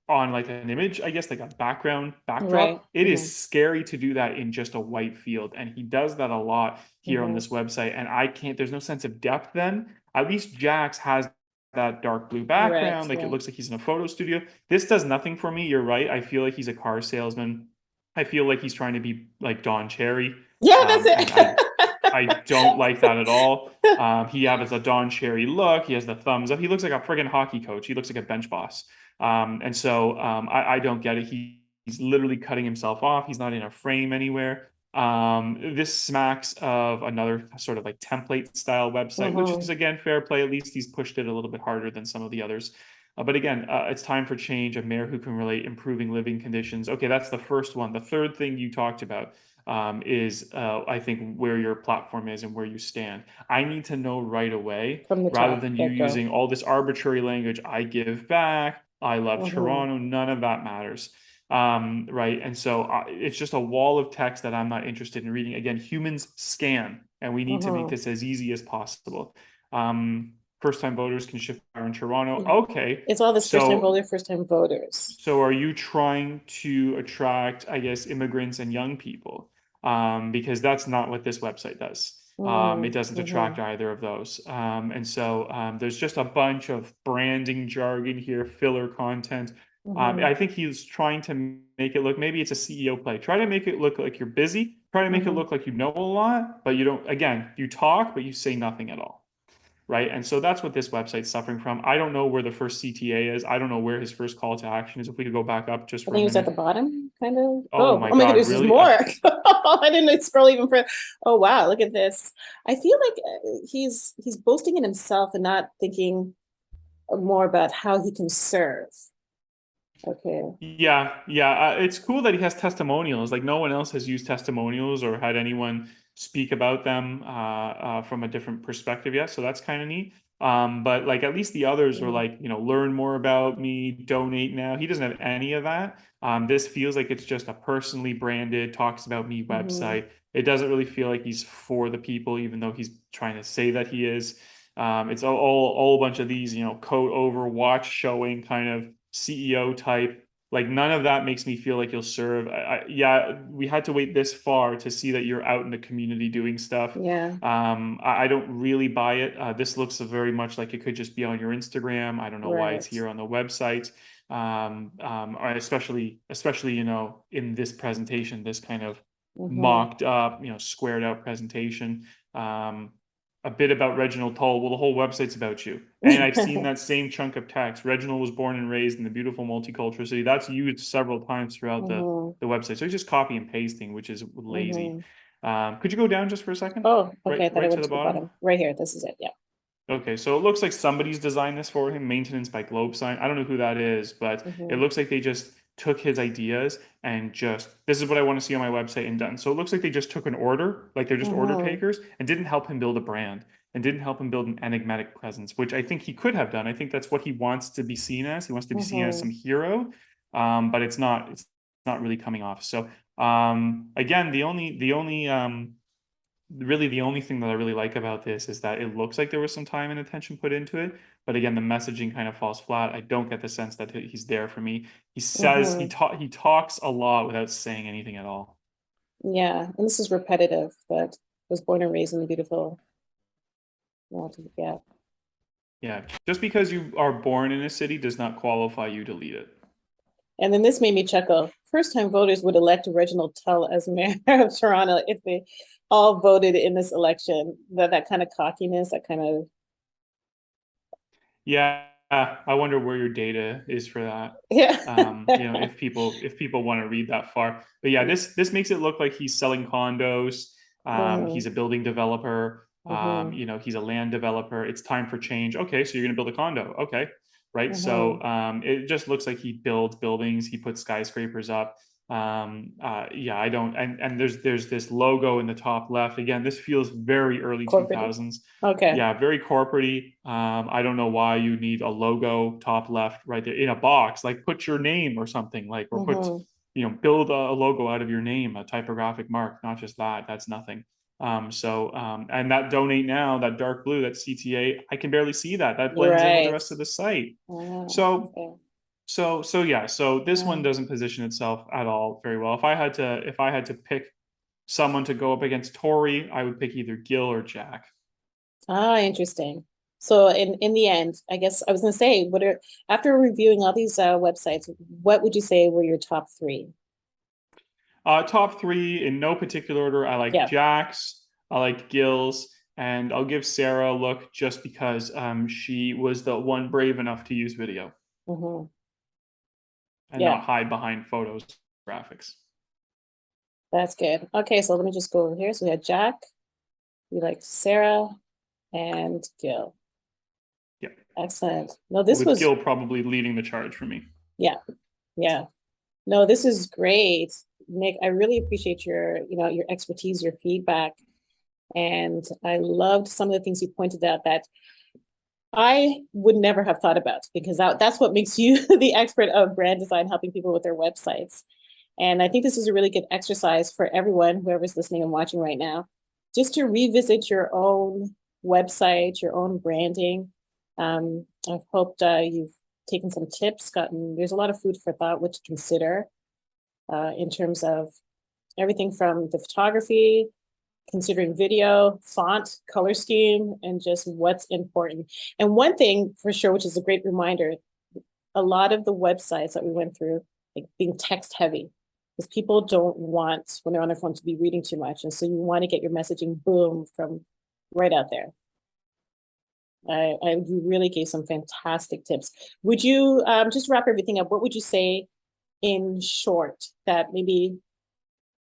on like an image, I guess, like a background Right. backdrop. It is Mm-hmm. scary to do that in just a white field. And he does that a lot here on Mm-hmm. this website. And I can't, there's no sense of depth then. At least Jax has that dark blue Right. background. Like it Right. looks like he's in a photo studio. This does nothing for me. You're right. I feel like he's a car salesman. I feel like he's trying to be like Don Cherry. Yeah, that's And I don't it. like that at all. He has a Don Cherry look. He has the thumbs up. He looks like a friggin' hockey coach. He looks like a bench boss. I don't get it. He's literally cutting himself off. He's not in a frame anywhere. This smacks of another sort of like template style website, which is Mm-hmm. again fair play. At least he's pushed it a little bit harder than some of the others. But again, it's time for change. A mayor who can relate improving living conditions. Okay, that's the first one. The third thing you talked about is, I think, where your platform is and where you stand. I need to know right away From the rather top, than you get go. using all this arbitrary language. I give back. I love Mm-hmm. Toronto. None of that matters. Right. And so it's just a wall of text that I'm not interested in reading. Again, humans scan, and we need to make Mm-hmm. this as easy as possible. First time voters can shift power in Toronto. Mm-hmm. Okay. It's all this So first time voters. so are you trying to attract, I guess, immigrants and young people? Because that's not what this website does. It Mm-hmm. doesn't Mm-hmm. attract either of those. There's just a bunch of branding jargon here, filler content. Mm-hmm. I think he's trying to make it look, maybe it's a CEO play. Try to make it look like you're busy, try to make it Mm-hmm. look like you know a lot, but you don't, again, you talk, but you say nothing at all. Right. And so that's what this website's suffering from. I don't know where the first CTA is. I don't know where his first call to action is. If we could go back up just I for a think it was at minute. the bottom, kind of. Oh Oh, my oh my God, goodness, there's really? more. I didn't scroll even further. Oh wow, look at this. I feel like he's boasting in himself and not thinking more about how he can serve. Okay. Yeah, yeah. It's cool that he has testimonials. Like no one else has used testimonials or had anyone speak about them from a different perspective yet. So that's kind of neat. But like at least the others were Mm-hmm. like, learn more about me, donate now. He doesn't have any of that. This feels like it's just a personally branded, talks about me Mm-hmm. website. It doesn't really feel like he's for the people, even though he's trying to say that he is. It's all a bunch of these, coat over, watch showing kind of CEO type, like none of that makes me feel like you'll serve. Yeah, we had to wait this far to see that you're out in the community doing stuff. Yeah. I don't really buy it. This looks very much like it could just be on your Instagram. I don't know why it's Right. here on the website. Or especially, in this presentation, this kind of Mm-hmm. mocked up, squared out presentation. Um, a bit about Reginald Toll. Well, the whole website's about you. And I've seen that same chunk of text. Reginald was born and raised in the beautiful multicultural city. That's used several times throughout Mm-hmm. the website. So it's just copy and pasting, which is lazy. Mm-hmm. Could you go down just for a second? Oh, Right, okay. I thought I right to went the to the bottom. bottom. Right here. This is it. Yeah. Okay, so it looks like somebody's designed this for him, maintenance by Globe Sign. I don't know who that is, but it Mm-hmm. looks like they just took his ideas and just, this is what I want to see on my website and done. So it looks like they just took an order, like they're just order Mm-hmm. takers, and didn't help him build a brand and didn't help him build an enigmatic presence, which I think he could have done. I think that's what he wants to be seen as. He wants to be seen as Mm-hmm. some hero, but it's not really coming off. So again, really the only thing that I really like about this is that it looks like there was some time and attention put into it. But again, the messaging kind of falls flat. I don't get the sense that he's there for me. He says Mm-hmm. he talks a lot without saying anything at all. Yeah. And this is repetitive, but was born and raised in the beautiful. Yeah. Yeah, just because you are born in a city does not qualify you to lead it. And then this made me chuckle. First time voters would elect Reginald Tull as mayor of Toronto if they all voted in this election. That kind of cockiness, that kind of Yeah, I wonder where your data is for that. yeah. If people want to read that far. But yeah, this makes it look like he's selling condos. Mm-hmm. He's a building developer. Mm-hmm. He's a land developer. It's time for change. Okay, so you're going to build a condo. Okay, right. Mm-hmm. So it just looks like he builds buildings. He puts skyscrapers up. Yeah, I don't. And there's this logo in the top left. Again, this feels very early Corporate. 2000s. Okay. Yeah, very corporate. I don't know why you need a logo top left right there in a box. Like put your name or something like, or Mm-hmm. build a logo out of your name, a typographic mark, not just that. That's nothing. And that donate now, that dark blue, that CTA, I can barely see that. That blends in with the Right. rest of the site. Ah, So, okay. so yeah. So this one Yeah. doesn't position itself at all very well. If I had to pick someone to go up against Tory, I would pick either Gil or Jack. Ah, interesting. So in the end, I guess I was gonna say, what are after reviewing all these websites, what would you say were your top three? Top three in no particular order. I like Yeah. Jack's, I like Gil's, and I'll give Sarah a look just because she was the one brave enough to use video Mm-hmm. and Yeah, not hide behind photos graphics. that's good. Okay, so let me just go over here. So we had Jack, we like Sarah, and Gil. Yeah, Excellent. No, this with was Gil probably leading the charge for me. yeah, yeah. No, this is great. Nick, I really appreciate your expertise, your feedback. And I loved some of the things you pointed out that I would never have thought about because that's what makes you the expert of brand design, helping people with their websites. And I think this is a really good exercise for everyone, whoever's listening and watching right now, just to revisit your own website, your own branding. I've hoped you've taken some tips, there's a lot of food for thought, what to consider in terms of everything from the photography, considering video, font, color scheme, and just what's important. And one thing for sure, which is a great reminder, a lot of the websites that we went through, like being text heavy. because people don't want when they're on their phone to be reading too much, and so you want to get your messaging boom from right out there. You really gave some fantastic tips. Would you just wrap everything up? What would you say in short that maybe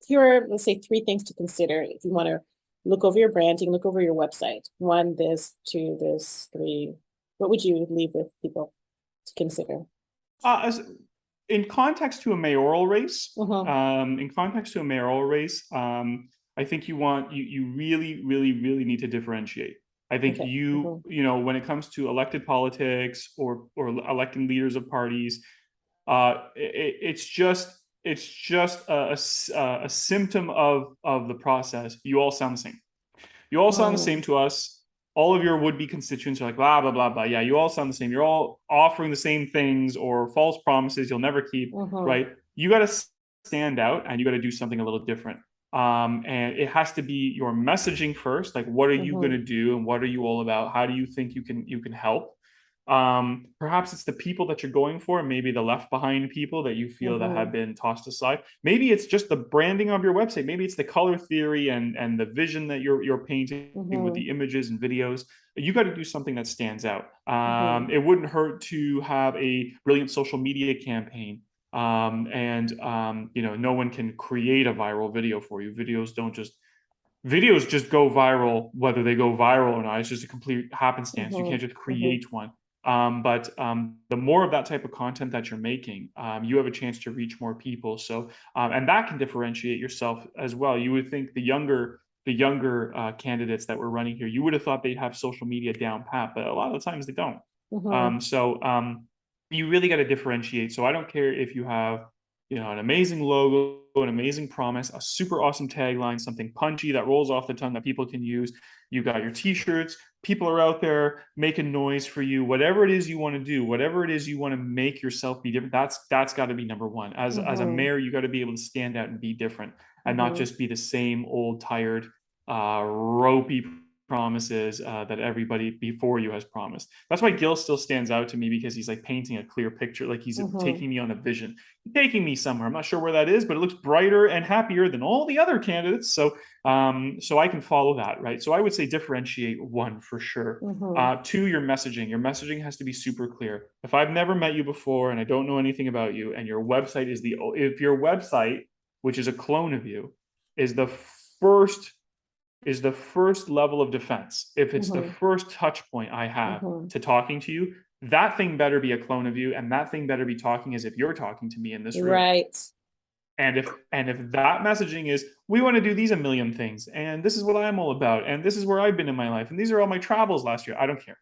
here are, let's say, three things to consider if you want to look over your branding, look over your website. One, this, two, this, three. What would you leave with people to consider? As in context to a mayoral race, Uh-huh. I think you really need to differentiate. I think Okay. when it comes to elected politics or electing leaders of parties, it's just a symptom of the process. You all sound the same. You all sound the same to us. All of your would-be constituents are like, blah, blah, blah, blah. Yeah, you all sound the same. You're all offering the same things or false promises you'll never keep, right? You got to stand out and you got to do something a little different. And it has to be your messaging first. Like, what are you going to do and what are you all about? How do you think you can help? Perhaps it's the people that you're going for, maybe the left behind people that you feel that have been tossed aside. Maybe it's just the branding of your website. Maybe it's the color theory and the vision that you're painting with the images and videos. You got to do something that stands out. It wouldn't hurt to have a brilliant social media campaign. No one can create a viral video for you. Videos just go viral, whether they go viral or not. It's just a complete happenstance. You can't just create one. But the more of that type of content that you're making, you have a chance to reach more people. So, and that can differentiate yourself as well. You would think the younger candidates that were running here, you would have thought they'd have social media down pat, but a lot of the times they don't. You really got to differentiate. So I don't care if you have, an amazing logo, an amazing promise, a super awesome tagline, something punchy that rolls off the tongue that people can use. You got your t-shirts, people are out there making noise for you. Whatever it is you want to do, whatever it is you want to make yourself be different, that's got to be number one. As a mayor, you got to be able to stand out and be different and not just be the same old, tired, ropey promises that everybody before you has promised. That's why Gil still stands out to me, because he's like painting a clear picture, like he's taking me on a vision, taking me somewhere. I'm not sure where that is, but it looks brighter and happier than all the other candidates. So I can follow that, right? So I would say differentiate, one, for sure. Two, your messaging. Your messaging has to be super clear. If I've never met you before and I don't know anything about you, and your website if your website, which is a clone of you, is the first level of defense, if it's the first touch point I have to talking to you, that thing better be a clone of you, and that thing better be talking as if you're talking to me in this room. Right. And if that messaging is, we want to do these a million things, and this is what I'm all about, and this is where I've been in my life, and these are all my travels last year, I don't care.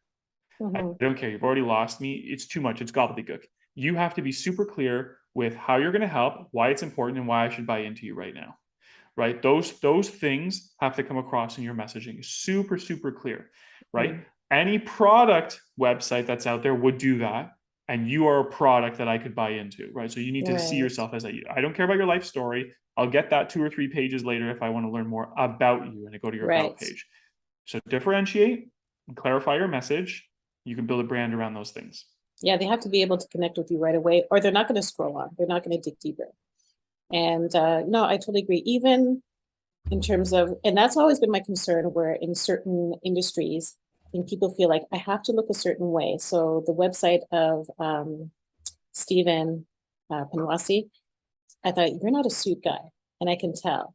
I don't care. You've already lost me. It's too much. It's gobbledygook. You have to be super clear with how you're going to help, why it's important, and why I should buy into you right now. Right? Those things have to come across in your messaging. Super, super clear. Right? Any product website that's out there would do that. And you are a product that I could buy into, right? So you need to see yourself as that. I don't care about your life story. I'll get that 2 or 3 pages later if I want to learn more about you, and I go to your about page. So differentiate and clarify your message. You can build a brand around those things. Yeah, they have to be able to connect with you right away, or they're not going to scroll on. They're not going to dig deeper. And no, I totally agree. Even in terms of, and that's always been my concern, where in certain industries, and people feel like I have to look a certain way. So the website of Stephen Penwasi, I thought, you're not a suit guy, and I can tell.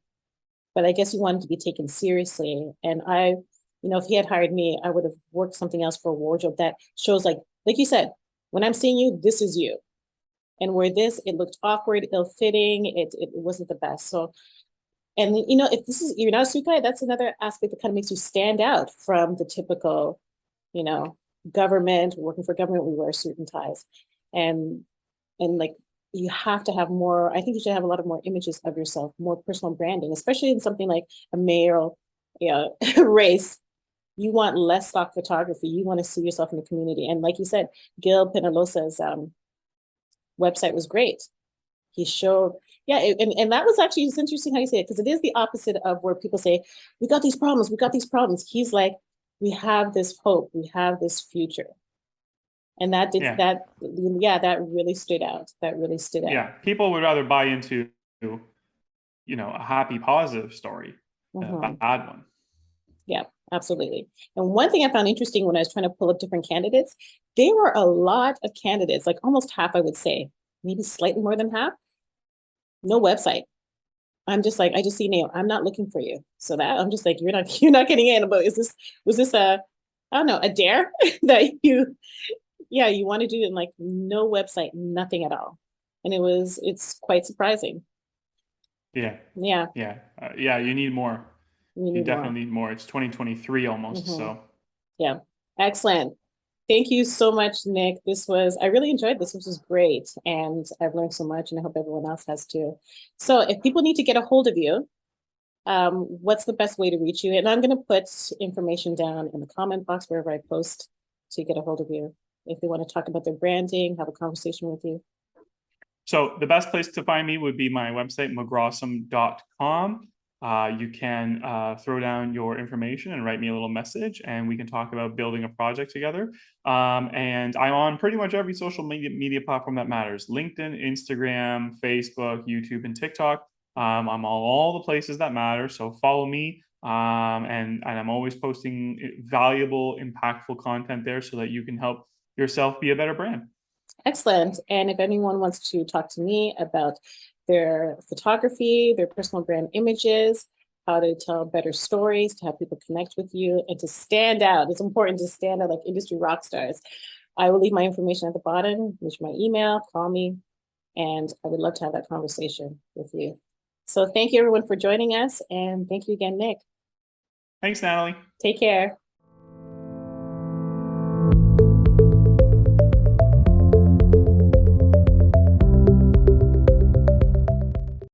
But I guess he wanted to be taken seriously. And if he had hired me, I would have worked something else for a wardrobe that shows, like you said, when I'm seeing you, this is you. And where this, it looked awkward, ill-fitting, it wasn't the best. So, and if you're not a suit guy, that's another aspect that kind of makes you stand out from the typical, government, working for government, we wear suit and ties. And like, you have to have more, I think you should have a lot of more images of yourself, more personal branding, especially in something like a mayoral race. You want less stock photography. You want to see yourself in the community. And like you said, Gil Penalosa's website was great. He showed, and that was actually, it's interesting how you say it, because it is the opposite of where people say, we got these problems. He's like, we have this hope, we have this future. And that really stood out. Yeah, people would rather buy into a happy, positive story than a Mhm. bad one. Yeah, absolutely. And one thing I found interesting when I was trying to pull up different candidates, there were a lot of candidates, like almost half, I would say, maybe slightly more than half, no website. I'm just like, I just see name. I'm not looking for you. So that I'm just like, you're not getting in. But was this a, I don't know, a dare that yeah, you want to do it in like no website, nothing at all. And it's quite surprising. Yeah, Yeah, yeah. You need more. we You need more. definitely need more. It's 2023 almost, Hmm. so. Yeah, excellent. Thank you so much, Nick. I really enjoyed this. This was great. And I've learned so much, and I hope everyone else has too. So if people need to get a hold of you, what's the best way to reach you? And I'm going to put information down in the comment box wherever I post to get a hold of you. If they want to talk about their branding, have a conversation with you. So the best place to find me would be my website, mcgrawsome.com. You can throw down your information and write me a little message, and we can talk about building a project together. And I'm on pretty much every social media platform that matters: LinkedIn, Instagram, Facebook, YouTube, and TikTok. I'm on all the places that matter. So follow me. And I'm always posting valuable, impactful content there so that you can help yourself be a better brand. Excellent. And if anyone wants to talk to me about their photography, their personal brand images, how to tell better stories, to have people connect with you, and to stand out, it's important to stand out like industry rock stars. I will leave my information at the bottom, which my email, call me, and I would love to have that conversation with you. So thank you everyone for joining us, and thank you again, Nick. Thanks, Natalie. Take care.